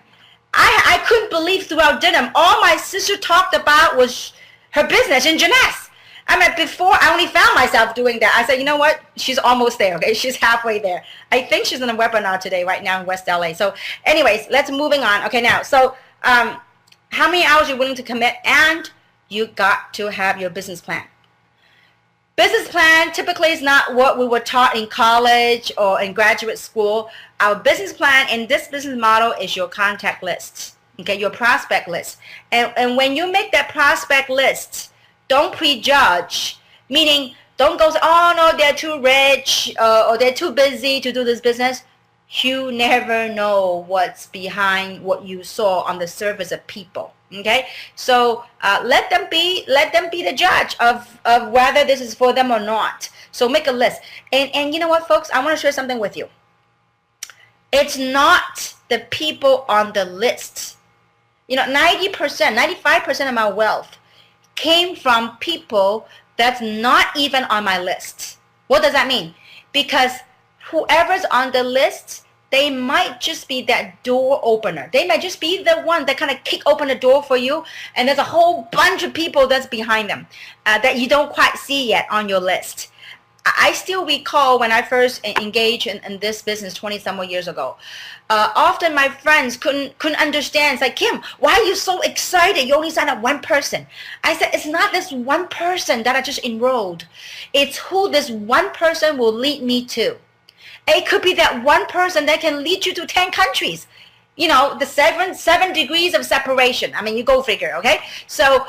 I couldn't believe throughout dinner, all my sister talked about was her business in Jeunesse. I mean, before I only found myself doing that. I said, you know what? She's almost there, okay? She's halfway there. I think she's in a webinar today, right now in West LA. So anyways, let's moving on. Okay, now, so how many hours are you willing to commit? And you got to have your business plan. Business plan typically is not what we were taught in college or in graduate school. Our business plan in this business model is your contact list, okay, your prospect list. And when you make that prospect list, don't prejudge, meaning don't go say, oh no, they're too rich or they're too busy to do this business. You never know what's behind what you saw on the surface of people. Okay, so let them be the judge of whether this is for them or not. So make a list. And you know what, folks, I want to share something with you. It's not the people on the list. You know, 90%, 95% of my wealth came from people that's not even on my list. What does that mean? Because whoever's on the list, they might just be that door opener. They might just be the one that kind of kick open the door for you, and there's a whole bunch of people that's behind them that you don't quite see yet on your list. I still recall when I first engaged in this business 20 some more years ago. Often my friends couldn't understand. It's like, Kim, why are you so excited? You only signed up one person. I said, it's not this one person that I just enrolled. It's who this one person will lead me to. It could be that one person that can lead you to 10 countries. You know, the seven degrees of separation. I mean, you go figure, okay? So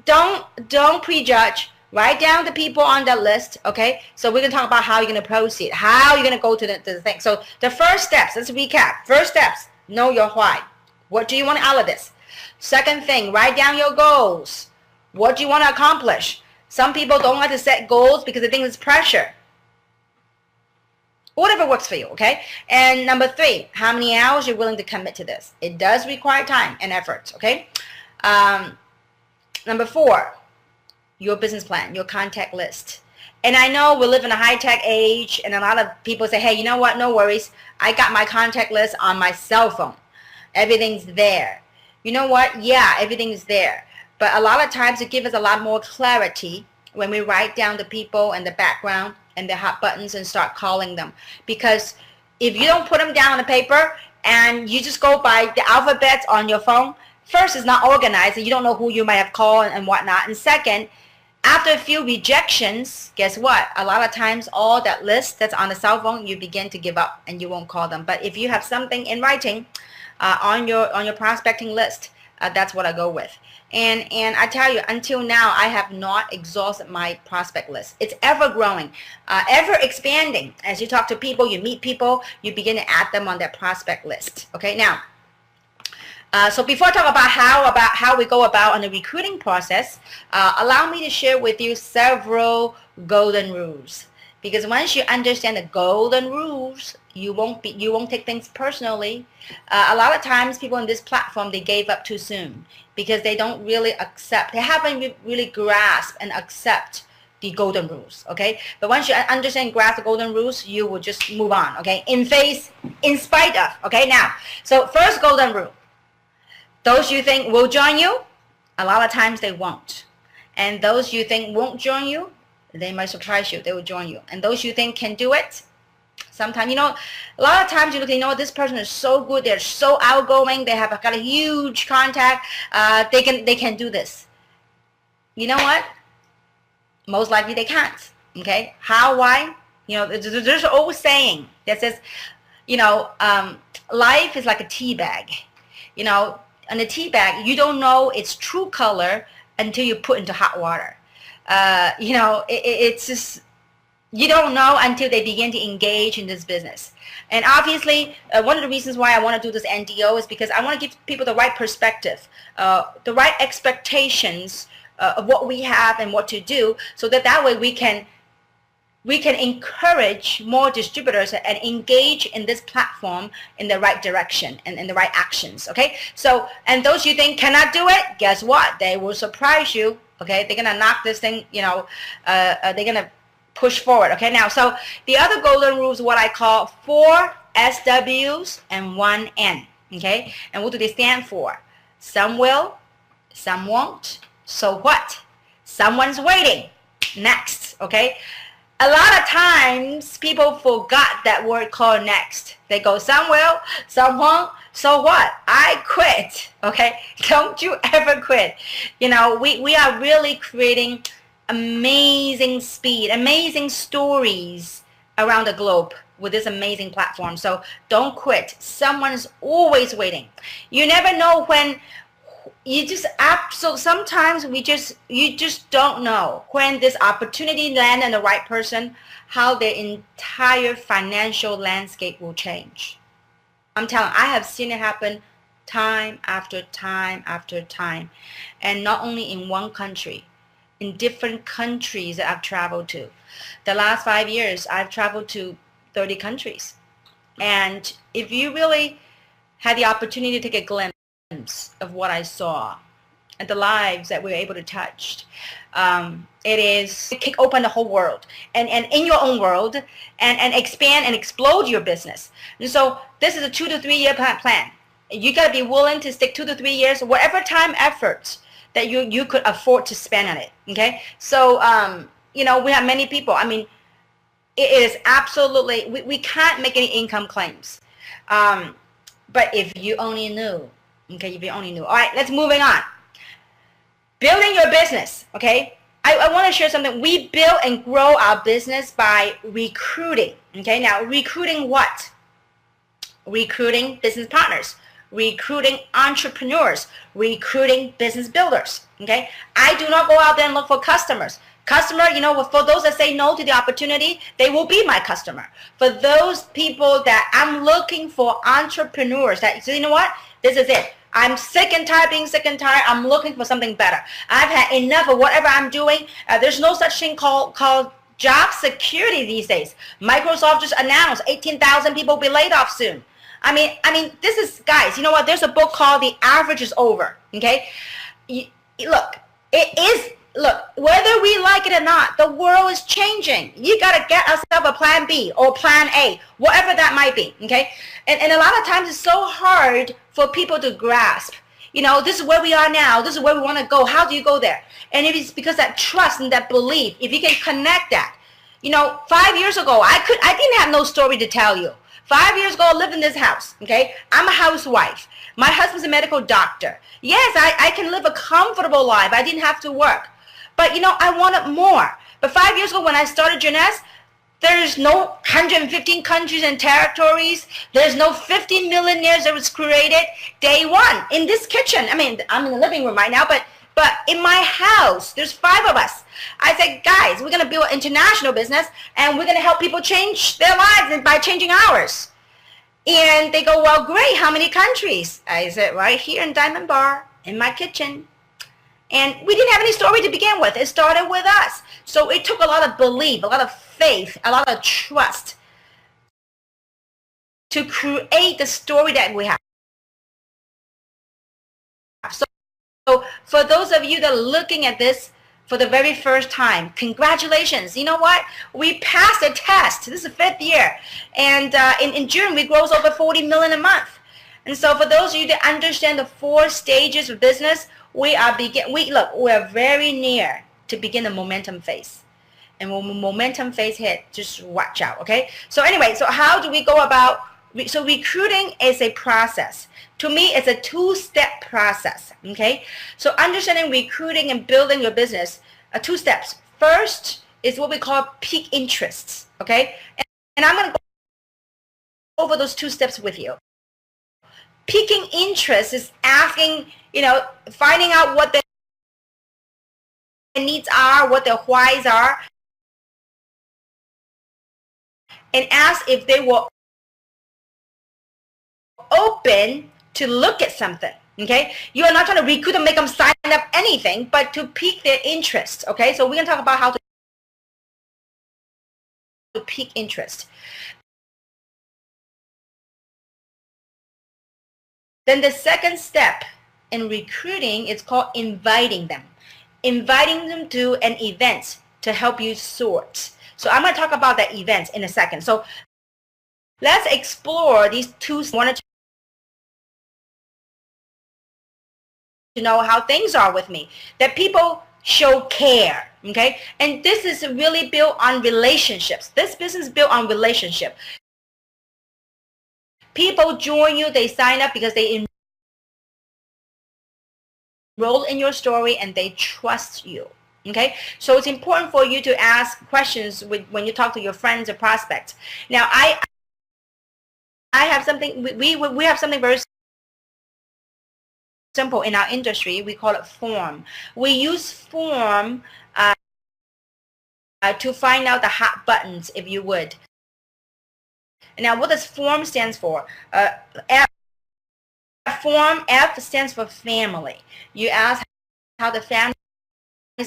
don't prejudge. Write down the people on that list, okay? So we're going to talk about how you're going to proceed, how you're going to go to the thing. So the first steps, let's recap. First steps, know your why. What do you want out of this? Second thing, write down your goals. What do you want to accomplish? Some people don't like to set goals because they think it's pressure. Whatever works for you, okay? And number 3, how many hours you're willing to commit to this. It does require time and effort, okay? Number 4, your business plan, your contact list. And I know we live in a high-tech age, and a lot of people say, hey, you know what? No worries. I got my contact list on my cell phone. Everything's there. You know what? Yeah, everything's there. But a lot of times it gives us a lot more clarity when we write down the people and the background and the hot buttons and start calling them. Because if you don't put them down on the paper and you just go by the alphabets on your phone, first, it's not organized and you don't know who you might have called and whatnot. And second, after a few rejections, guess what? A lot of times all that list that's on the cell phone, you begin to give up and you won't call them. But if you have something in writing on your prospecting list, that's what I go with. And I tell you, until now, I have not exhausted my prospect list. It's ever growing, ever expanding. As you talk to people, you meet people, you begin to add them on that prospect list. Okay, now, so before I talk about how we go about on the recruiting process, allow me to share with you several golden rules. Because once you understand the golden rules, you won't take things personally. A lot of times, people on this platform, they gave up too soon because they don't really accept. They haven't really grasped and accept the golden rules. Okay, but once you understand and grasp the golden rules, you will just move on. Okay, in spite of. Okay, now, so first golden rule. Those you think will join you, a lot of times they won't. And those you think won't join you, they might surprise you. They will join you. And those you think can do it, sometimes, you know, a lot of times you look, you know, this person is so good. They're so outgoing. They have got a huge contact. They can do this. You know what? Most likely they can't. Okay. How? Why? You know, there's an old saying that says, you know, life is like a tea bag. You know, on a tea bag, you don't know its true color until you put into hot water. You know, it's just, you don't know until they begin to engage in this business. And obviously, one of the reasons why I want to do this NDO is because I want to give people the right perspective, the right expectations of what we have and what to do, so that way we can encourage more distributors and engage in this platform in the right direction and in the right actions. Okay, so, and those you think cannot do it, guess what? They will surprise you. Okay, they're gonna knock this thing, you know, they're gonna push forward. Okay, now, so the other golden rule is what I call 4 SWs and 1 N. Okay, and what do they stand for? Some will, some won't. So what? Someone's waiting. Next. Okay, a lot of times people forgot that word called next. They go, some will, some won't. So what? I quit. Okay, don't you ever quit. You know, we are really creating amazing speed, amazing stories around the globe with this amazing platform. So don't quit. Someone's always waiting. You never know when. You just sometimes you just don't know when this opportunity lands on the right person, how their entire financial landscape will change. I'm telling you, I have seen it happen time after time after time, and not only in one country, in different countries that I've traveled to. The last 5 years, I've traveled to 30 countries, and if you really had the opportunity to take a glimpse of what I saw and the lives that we were able to touch, it is kick open the whole world and in your own world and expand and explode your business. And so this is a 2 to 3 year plan. You got to be willing to stick 2 to 3 years, whatever time, effort that you could afford to spend on it. Okay, so you know, we have many people. I mean, it is absolutely, we can't make any income claims. But if you only knew, okay, if you only knew. All right, let's moving on. Building your business, okay? I want to share something. We build and grow our business by recruiting, okay? Now, recruiting what? Recruiting business partners, recruiting entrepreneurs, recruiting business builders, okay? I do not go out there and look for customers. Customer, you know, for those that say no to the opportunity, they will be my customer. For those people that I'm looking for entrepreneurs that, so you know what? This is it. I'm sick and tired being sick and tired. I'm looking for something better. I've had enough of whatever I'm doing. There's no such thing called job security these days. Microsoft just announced 18,000 people will be laid off soon. I mean, this is, guys, you know what? There's a book called The Average is Over, okay? Look, whether we like it or not, the world is changing. You got to get yourself a plan B or plan A, whatever that might be, okay? And a lot of times it's so hard for people to grasp. You know, this is where we are now. This is where we want to go. How do you go there? And it is because that trust and that belief, if you can connect that. You know, 5 years ago, I didn't have no story to tell you. 5 years ago, I lived in this house, okay? I'm a housewife. My husband's a medical doctor. Yes, I can live a comfortable life. I didn't have to work. But, you know, I wanted more. But 5 years ago when I started Jeunesse, there's no 115 countries and territories. There's no 50 millionaires that was created day one in this kitchen. I mean, I'm in the living room right now, but in my house, there's 5 of us. I said, guys, we're going to build an international business, and we're going to help people change their lives by changing ours. And they go, well, great. How many countries? I said, right here in Diamond Bar, in my kitchen. And we didn't have any story to begin with. It started with us. So it took a lot of belief, a lot of faith, a lot of trust to create the story that we have. So for those of you that are looking at this for the very first time, congratulations. You know what? We passed the test. This is the 5th year. And in June, we gross over 40 million a month. And so for those of you that understand the 4 stages of business, we are very near to begin the momentum phase. And when the momentum phase hit, just watch out, okay? So anyway, so how do we go about, so recruiting is a process. To me, it's a 2-step process, okay? So understanding recruiting and building your business, 2 steps. First is what we call peak interests, okay? And I'm going to go over those 2 steps with you. Peaking interest is asking, you know, finding out what their needs are, what their whys are, and ask if they were open to look at something, okay? You are not trying to recruit and make them sign up anything, but to pique their interest, okay? So we're going to talk about how to pique interest. Then the second step in recruiting is called inviting them. Inviting them to an event to help you sort. So I'm going to talk about that event in a second. So let's explore these 2. I wanted to know how things are with me. That people show care, okay? And this is really built on relationships. This business is built on relationship. People join you, they sign up because they enroll in your story and they trust you, okay? So it's important for you to ask questions when you talk to your friends or prospects. Now, I have something, we have something very simple in our industry. We call it form. We use form to find out the hot buttons, if you would. Now, what does form stands for? Form F stands for family. You ask how the families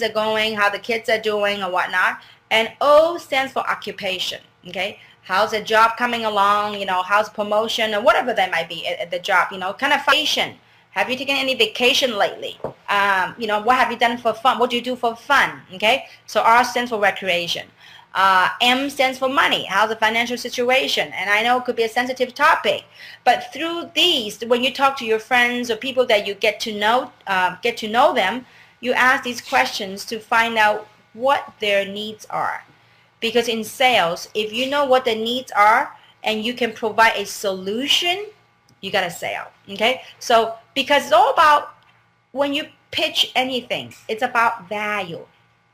are going, how the kids are doing, or whatnot. And O stands for occupation. Okay, how's the job coming along? You know, how's promotion or whatever that might be at the job. You know, kind of vacation. Have you taken any vacation lately? You know, what have you done for fun? What do you do for fun? Okay, so R stands for recreation. M stands for money. How's the financial situation? And I know it could be a sensitive topic, but through these, when you talk to your friends or people that you get to know them, you ask these questions to find out what their needs are. Because in sales, if you know what the needs are and you can provide a solution, you got to sell. Okay? So because it's all about, when you pitch anything, it's about value,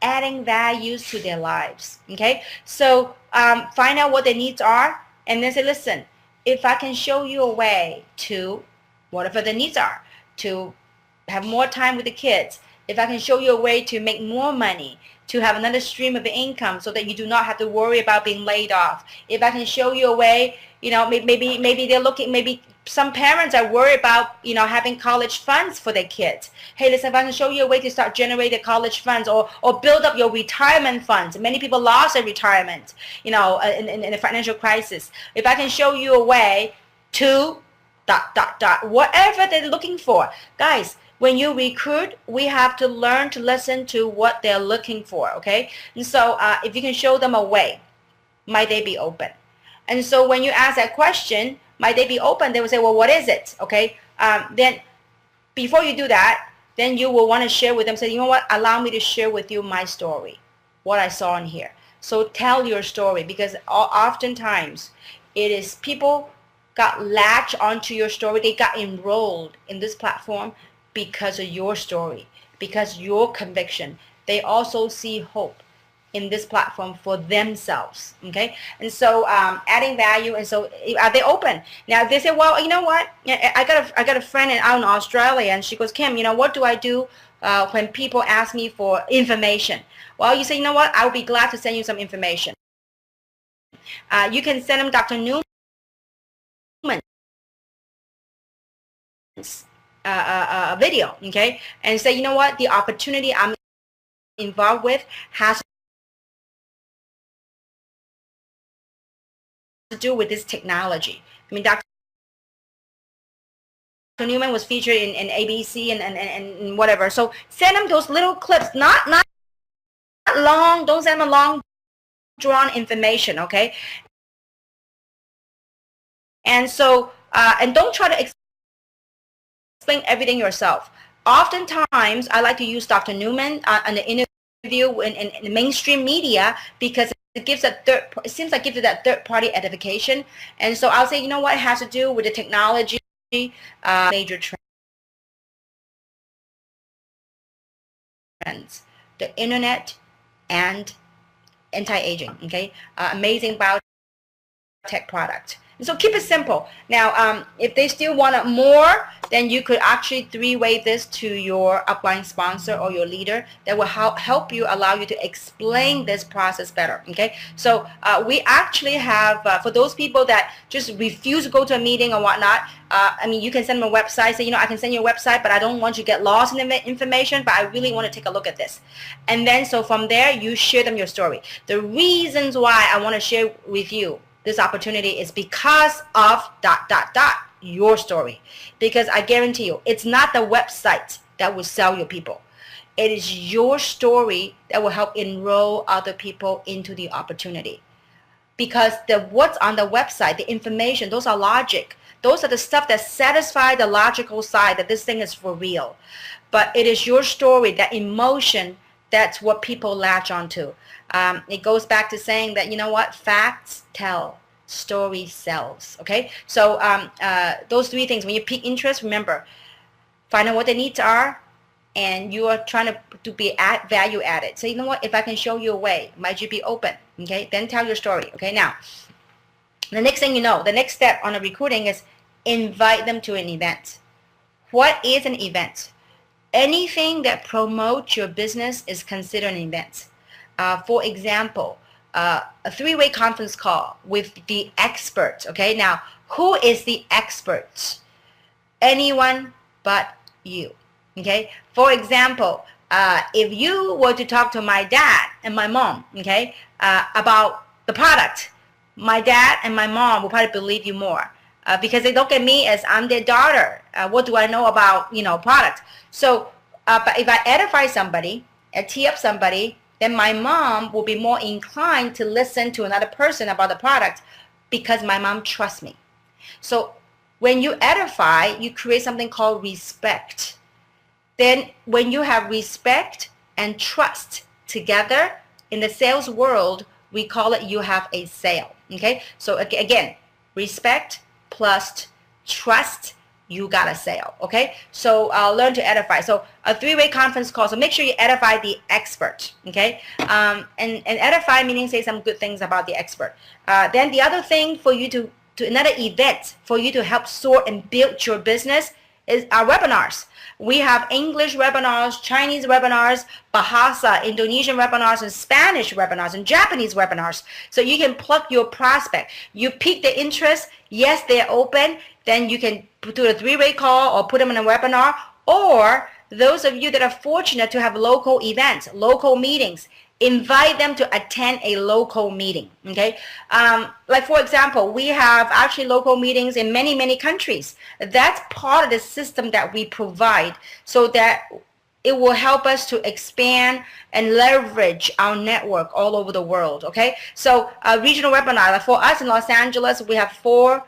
adding values to their lives. Okay? So find out what their needs are and then say, listen, if I can show you a way to, whatever the needs are, to have more time with the kids, if I can show you a way to make more money, to have another stream of income so that you do not have to worry about being laid off. If I can show you a way, you know, maybe they're looking, maybe some parents are worried about, you know, having college funds for their kids. Hey, listen, if I can show you a way to start generating college funds or build up your retirement funds. Many people lost their retirement, you know, in the financial crisis. If I can show you a way to whatever they're looking for. Guys, when you recruit, we have to learn to listen to what they're looking for, okay? And so if you can show them a way, might they be open? And so when you ask that question, might they be open, they will say, well, what is it, okay? Then before you do that, then you will want to share with them, say, you know what, allow me to share with you my story, what I saw in here. So tell your story, because oftentimes it is people got latched onto your story, they got enrolled in this platform because of your story, because your conviction. They also see hope in this platform for themselves, okay? And so adding value, and so are they open? Now they say, well, you know what, I got a friend out in Australia, and she goes, Kim, you know, what do I do when people ask me for information? Well, you say, you know what, I will be glad to send you some information. You can send them Dr. Newman's video, okay, and say, you know what, the opportunity I'm involved with has to do with this technology. I mean, Dr. Newman was featured in ABC and whatever. So send them those little clips, not long. Don't send them a long drawn information, okay? And so and don't try to explain everything yourself. Oftentimes, I like to use Dr. Newman on the interview in mainstream media because it gives it seems like gives it that third-party edification. And so I'll say, you know what, it has to do with the technology, major trends, the internet, and anti-aging. Okay, amazing biotech product. And so keep it simple. Now, if they still want more, then you could actually three-way this to your upline sponsor or your leader that will help you, allow you to explain this process better, okay? So we actually have, for those people that just refuse to go to a meeting or whatnot, I mean, you can send them a website, say, you know, I can send you a website, but I don't want you to get lost in the information, but I really want to take a look at this. And then, so from there, you share them your story. The reasons why I want to share with you this opportunity is because of your story. Because I guarantee you, it's not the website that will sell your people. It is your story that will help enroll other people into the opportunity. Because what's on the website, the information, those are logic. Those are the stuff that satisfy the logical side that this thing is for real. But it is your story, that emotion, that's what people latch onto. It goes back to saying that, you know what, facts tell, story sells, okay? So those three things, when you pique interest, remember, find out what the needs are, and you are trying to be value added. So you know what, if I can show you a way, might you be open, okay? Then tell your story, okay? Now, the next thing you know, the next step on the recruiting is invite them to an event. What is an event? Anything that promotes your business is considered an event. For example, a three-way conference call with the expert, okay? Now, who is the expert? Anyone but you, okay? For example, if you were to talk to my dad and my mom, okay, about the product, my dad and my mom will probably believe you more because they look at me as I'm their daughter. What do I know about, you know, product? So, but if I edify somebody, tee up somebody, then my mom will be more inclined to listen to another person about the product because my mom trusts me. So when you edify, you create something called respect. Then when you have respect and trust together. In the sales world, we call it you have a sale. Okay, so again, respect plus trust, you got a sale. Okay, so learn to edify. So a three-way conference call. So make sure you edify the expert. Okay, and edify meaning say some good things about the expert. Then the other thing for you to another event for you to help sort and build your business is our webinars. We have English webinars, Chinese webinars, Bahasa, Indonesian webinars, and Spanish webinars, and Japanese webinars. So you can plug your prospect. You pique the interest. Yes, they're open. Then you can do a three-way call or put them in a webinar. Or those of you that are fortunate to have local events, local meetings, invite them to attend a local meeting. Okay, like for example, we have actually local meetings in many countries. That's part of the system that we provide, so that it will help us to expand and leverage our network all over the world. Okay, so regional webinar, like for us in Los Angeles, we have 4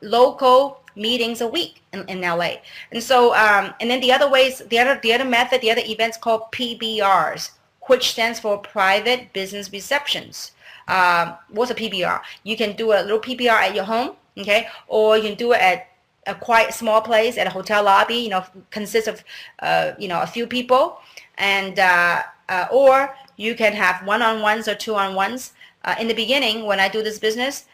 local meetings a week in LA. And so and then the other ways, the other method, the other events called PBRs, which stands for private business receptions. What's a PBR? You can do a little PBR at your home, okay, or you can do it at a quiet small place at a hotel lobby. You know, consists of a few people, and or you can have one-on-ones or two-on-ones. In the beginning, when I do this business,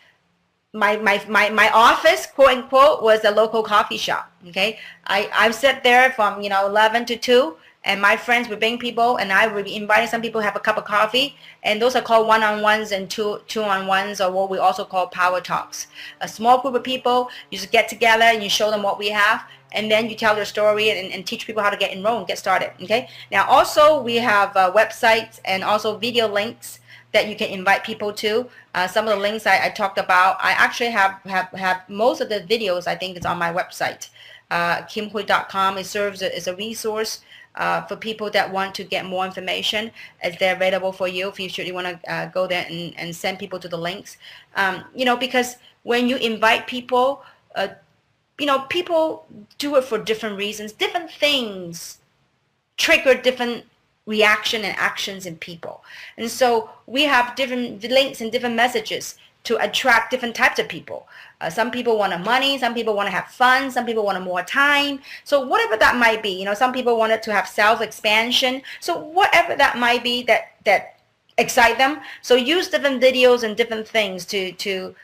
my office, quote unquote, was a local coffee shop. Okay, I sat there from 11 to 2. And my friends would bring people, and I would be inviting some people to have a cup of coffee. And those are called one-on-ones and two-on-ones, or what we also call power talks. A small group of people, you just get together and you show them what we have. And then you tell their story and teach people how to get enrolled and get started. Okay. Now, also, we have websites and also video links that you can invite people to. Some of the links I talked about, I actually have most of the videos, I think it's on my website, kimhui.com. It serves as a resource for people that want to get more information, as they're available for you if you should want to go there and send people to the links. Because when you invite people, people do it for different reasons. Different things trigger different reaction and actions in people. And so we have different links and different messages to attract different types of people. Some people want money, some people want to have fun, some people want more time. So whatever that might be, some people wanted to have self-expansion. So whatever that might be that excite them. So use different videos and different things to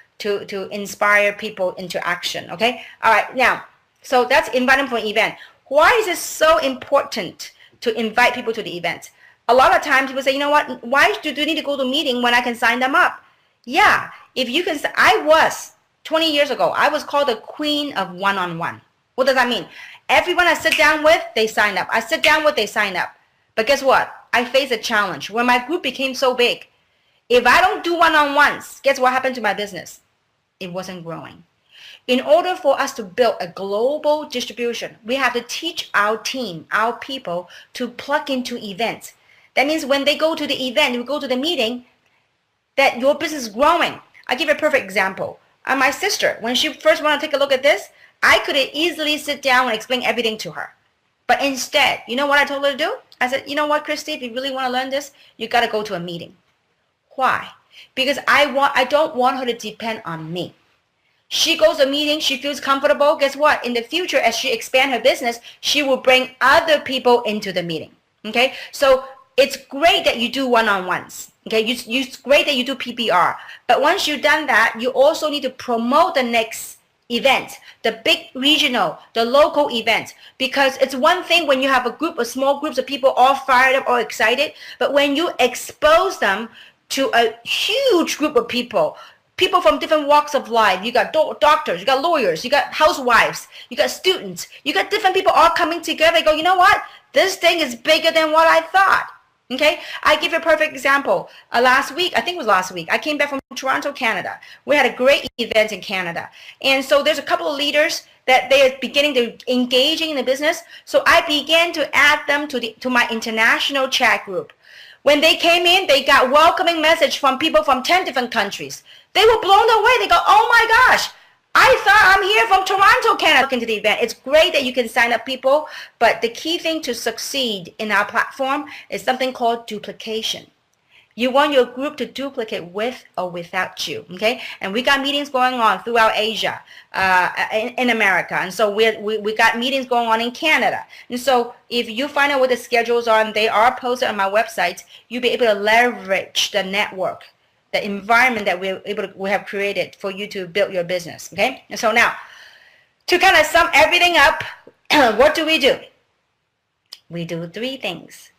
inspire people into action. Okay. All right. Now, so that's inviting for an event. Why is it so important to invite people to the event? A lot of times people say, you know what? Why do you need to go to a meeting when I can sign them up? Yeah, if you can. I was 20 years ago, I was called the queen of one-on-one. What does that mean? Everyone I sit down with, they sign up. I sit down with, they sign up. But guess what? I faced a challenge. When my group became so big, if I don't do one-on-ones, guess what happened to my business? It wasn't growing. In order for us to build a global distribution, we have to teach our team, our people, to plug into events. That means when they go to the event, we go to the meeting, that your business is growing. I'll give you a perfect example. My sister, when she first wanted to take a look at this, I could easily sit down and explain everything to her. But instead, you know what I told her to do? I said, you know what, Christy, if you really want to learn this, you got to go to a meeting. Why? Because I don't want her to depend on me. She goes to a meeting, she feels comfortable. Guess what? In the future, as she expands her business, she will bring other people into the meeting. Okay? So it's great that you do one-on-ones. Okay, it's great that you do PPR. But once you've done that, you also need to promote the next event, the big regional, the local event. Because it's one thing when you have a group of small groups of people all fired up, all excited. But when you expose them to a huge group of people from different walks of life, you got doctors, you got lawyers, you got housewives, you got students, you got different people all coming together. They go, you know what? This thing is bigger than what I thought. Okay, I give you a perfect example. Last week, I think it was last week, I came back from Toronto, Canada. We had a great event in Canada. And so there's a couple of leaders that they are beginning to engaging in the business. So I began to add them to my international chat group. When they came in, they got welcoming message from people from 10 different countries. They were blown away. They go, oh my gosh, I thought I'm here from Toronto, Canada, into the event. It's great that you can sign up people, but the key thing to succeed in our platform is something called duplication. You want your group to duplicate with or without you, okay? And we got meetings going on throughout Asia, in America. And so we got meetings going on in Canada. And so if you find out what the schedules are, and they are posted on my website, you'll be able to leverage the network, the environment that we have created for you to build your business, okay? And so now, to kind of sum everything up, what do? We do 3 things.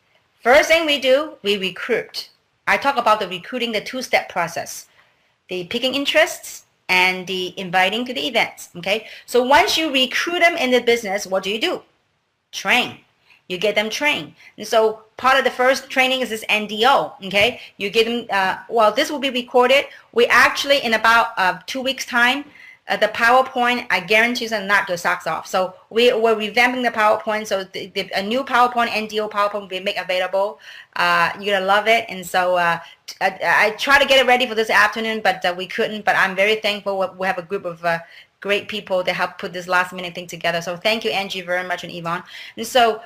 First thing we do, we recruit. I talk about the recruiting, the 2-step process, the picking interests and the inviting to the events, okay? So once you recruit them in the business, what do? Train. You get them trained. And so part of the first training is this NDO, okay? You get them, well, this will be recorded. We actually, in about 2 weeks' time, the PowerPoint, I guarantee you, knock your socks off. So we're revamping the PowerPoint. So a new PowerPoint, NDO PowerPoint will be made available. You're going to love it. And so I tried to get it ready for this afternoon, but we couldn't. But I'm very thankful. We have a group of great people that help put this last minute thing together. So thank you, Angie, very much, and Yvonne. And so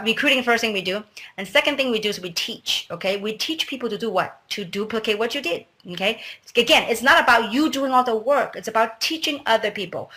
recruiting, first thing we do. And second thing we do is we teach, okay? We teach people to do what? To duplicate what you did, okay? Again, it's not about you doing all the work. It's about teaching other people,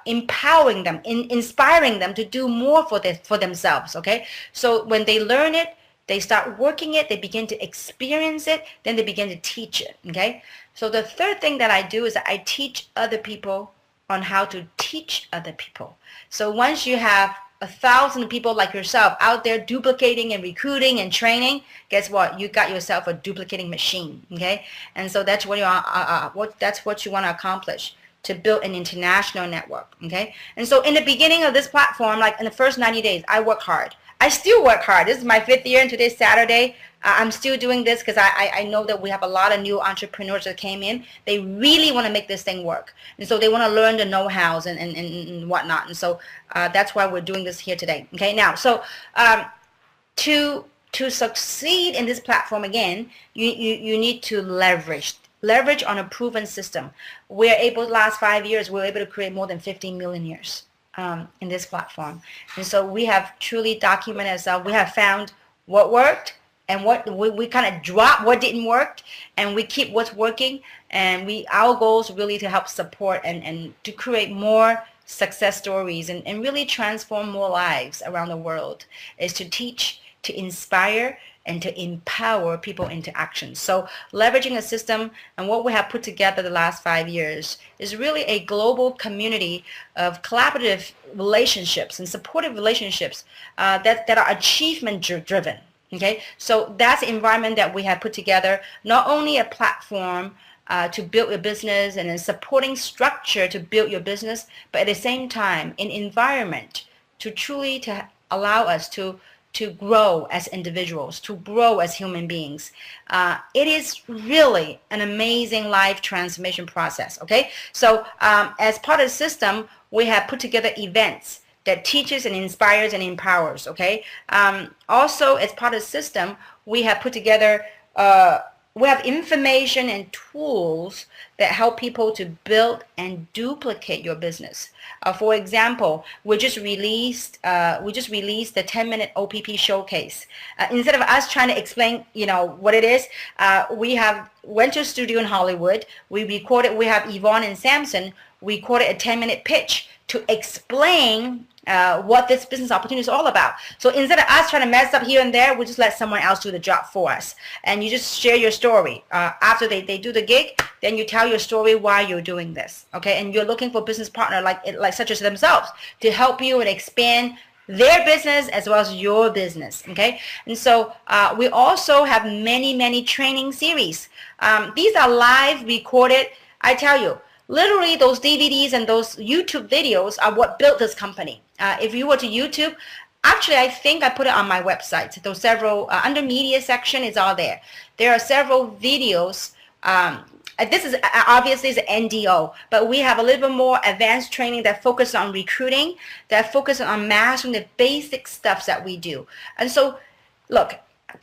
empowering them, inspiring them to do more for themselves, okay? So when they learn it, they start working it, they begin to experience it, then they begin to teach it, okay? So the third thing that I do is that I teach other people on how to teach other people. So once you have 1,000 people like yourself out there duplicating and recruiting and training, guess what? You got yourself a duplicating machine, okay? And so that's what you want to accomplish, to build an international network, okay? And so in the beginning of this platform, like in the first 90 days, I work hard. I still work hard. This is my 5th year, and today's Saturday. I'm still doing this because I know that we have a lot of new entrepreneurs that came in. They really want to make this thing work. And so they want to learn the know-hows and whatnot. And so that's why we're doing this here today. Okay, now, so to succeed in this platform, again, you need to leverage on a proven system. We're able, the last 5 years, we're able to create more than 15 million years in this platform. And so we have truly documented ourselves. We have found what worked, and what we kind of drop what didn't work, and we keep what's working. And our goal is really to help support and to create more success stories and really transform more lives around the world, is to teach, to inspire, and to empower people into action. So leveraging a system, and what we have put together the last 5 years is really a global community of collaborative relationships and supportive relationships that are achievement driven. Okay, so that's the environment that we have put together. Not only a platform to build your business and a supporting structure to build your business, but at the same time, an environment to truly to allow us to grow as individuals, to grow as human beings. It is really an amazing life transformation process. Okay, so as part of the system, we have put together events that teaches and inspires and empowers, okay? Also, as part of the system, we have put together, we have information and tools that help people to build and duplicate your business. For example, we just released the 10-minute OPP showcase. Instead of us trying to explain, what it is, we have went to a studio in Hollywood. We have Yvonne and Samson recorded a 10-minute pitch to explain what this business opportunity is all about. So instead of us trying to mess up here and there, we just let someone else do the job for us. And you just share your story. After they do the gig, then you tell your story why you're doing this. Okay, and you're looking for a business partner like such as themselves to help you and expand their business as well as your business. Okay, and so we also have many training series. These are live recorded. I tell you, literally those DVDs and those YouTube videos are what built this company. If you were to YouTube, actually I think I put it on my website. Those several, under media section is all there. There are several videos. This is obviously is an NDO, but we have a little bit more advanced training that focuses on recruiting, that focuses on mastering the basic stuff that we do. And so, look,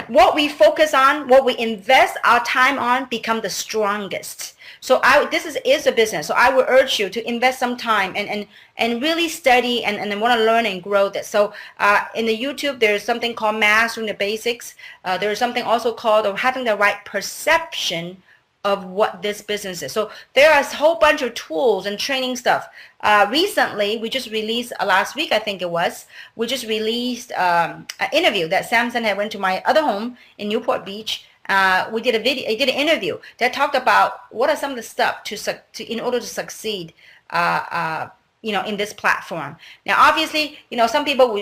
what we focus on, what we invest our time on, become the strongest. So this is a business. So I would urge you to invest some time and really study and want to learn and grow this. So in the YouTube, there's something called mastering the basics. There's something also called having the right perception of what this business is. So there are a whole bunch of tools and training stuff. Recently, we just released, last week I think it was, we just released an interview that Samson had went to my other home in Newport Beach. We did an interview that talked about what are some of the stuff in order to succeed in this platform. Now obviously, some people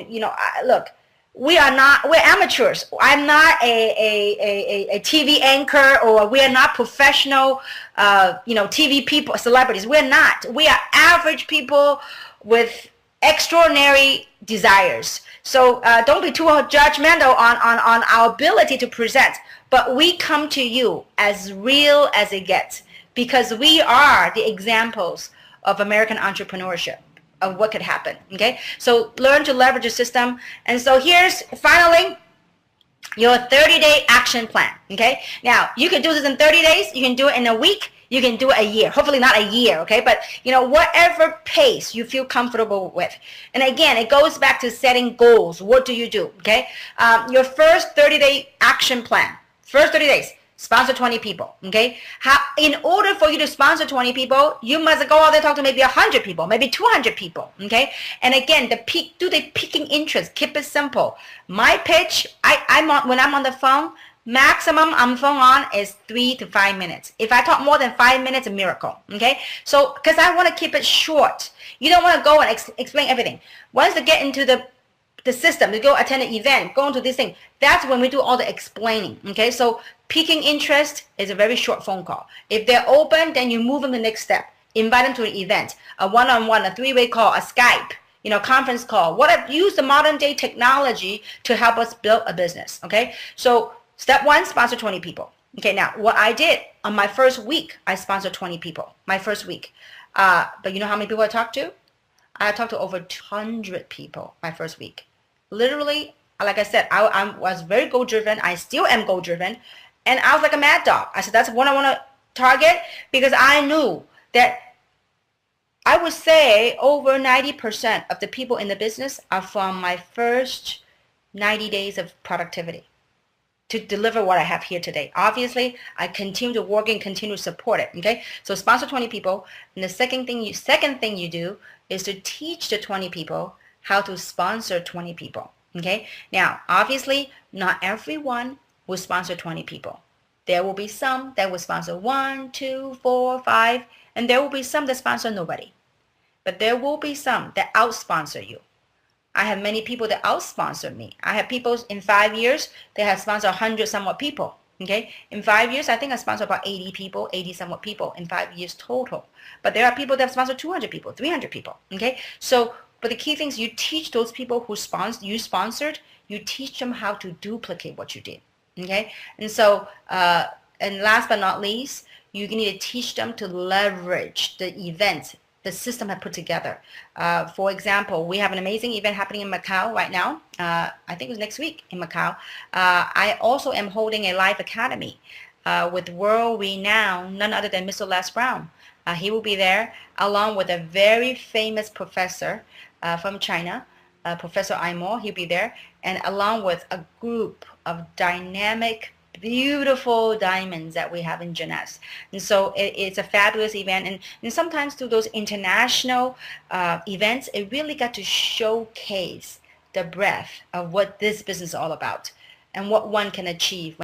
look, we're amateurs. I'm not a TV anchor, or we are not professional TV people, celebrities. We're not. We are average people with extraordinary desires. So don't be too judgmental on our ability to present, but we come to you as real as it gets, because we are the examples of American entrepreneurship, of what could happen. Okay, so learn to leverage the system. And so here's finally your 30-day action plan. Okay, now you can do this in 30 days, you can do it in a week, you can do it a year, hopefully not a year. Okay, but whatever pace you feel comfortable with. And again, it goes back to setting goals. What do you do? Okay, your first 30-day action plan, first 30 days, sponsor 20 people. Okay, in order for you to sponsor 20 people, you must go out there, talk to maybe 100 people, maybe 200 people. Okay, and again, do the piquing interest. Keep it simple. My pitch, when I'm on the phone, maximum I'm phone on is 3 to 5 minutes. If I talk more than 5 minutes, a miracle. Okay, so because I want to keep it short. You don't want to go and explain everything. Once you get into the system, to go attend an event, go into this thing, that's when we do all the explaining. Okay, so piquing interest is a very short phone call. If they're open, then you move them to the next step. Invite them to an event, a one-on-one, a three-way call, a Skype, conference call. Use the modern day technology to help us build a business. Okay, so step one, sponsor 20 people. Okay, now what I did on my first week, I sponsored 20 people, my first week. But you know how many people I talked to? I talked to over 100 people my first week. Literally, like I said, I was very goal-driven. I still am goal-driven. And I was like a mad dog. I said, that's what I want to target, because I knew that I would say over 90% of the people in the business are from my first 90 days of productivity to deliver what I have here today. Obviously, I continue to work and continue to support it. Okay, so sponsor 20 people. And the second thing you do is to teach the 20 people how to sponsor 20 people. Okay, now obviously not everyone will sponsor 20 people. There will be some that will sponsor 1, 2, 4, 5, and there will be some that sponsor nobody. But there will be some that out-sponsor you. I have many people that out-sponsor me. I have people in 5 years that have sponsored 100 somewhat people. Okay, in 5 years, I think I sponsored about 80 people, 80 somewhat people in 5 years total. But there are people that have sponsored 200 people, 300 people. Okay, so but the key thing is you teach those people who you sponsored, you teach them how to duplicate what you did. Okay, and so and last but not least, you need to teach them to leverage the events the system had put together. For example, we have an amazing event happening in Macau right now. I think it was next week in Macau. I also am holding a live academy with world-renowned, none other than Mr. Les Brown. He will be there along with a very famous professor from China, Professor Aimo. He'll be there, and along with a group of dynamic, beautiful diamonds that we have in Jeunesse. And so it's a fabulous event. And sometimes through those international events, it really got to showcase the breadth of what this business is all about and what one can achieve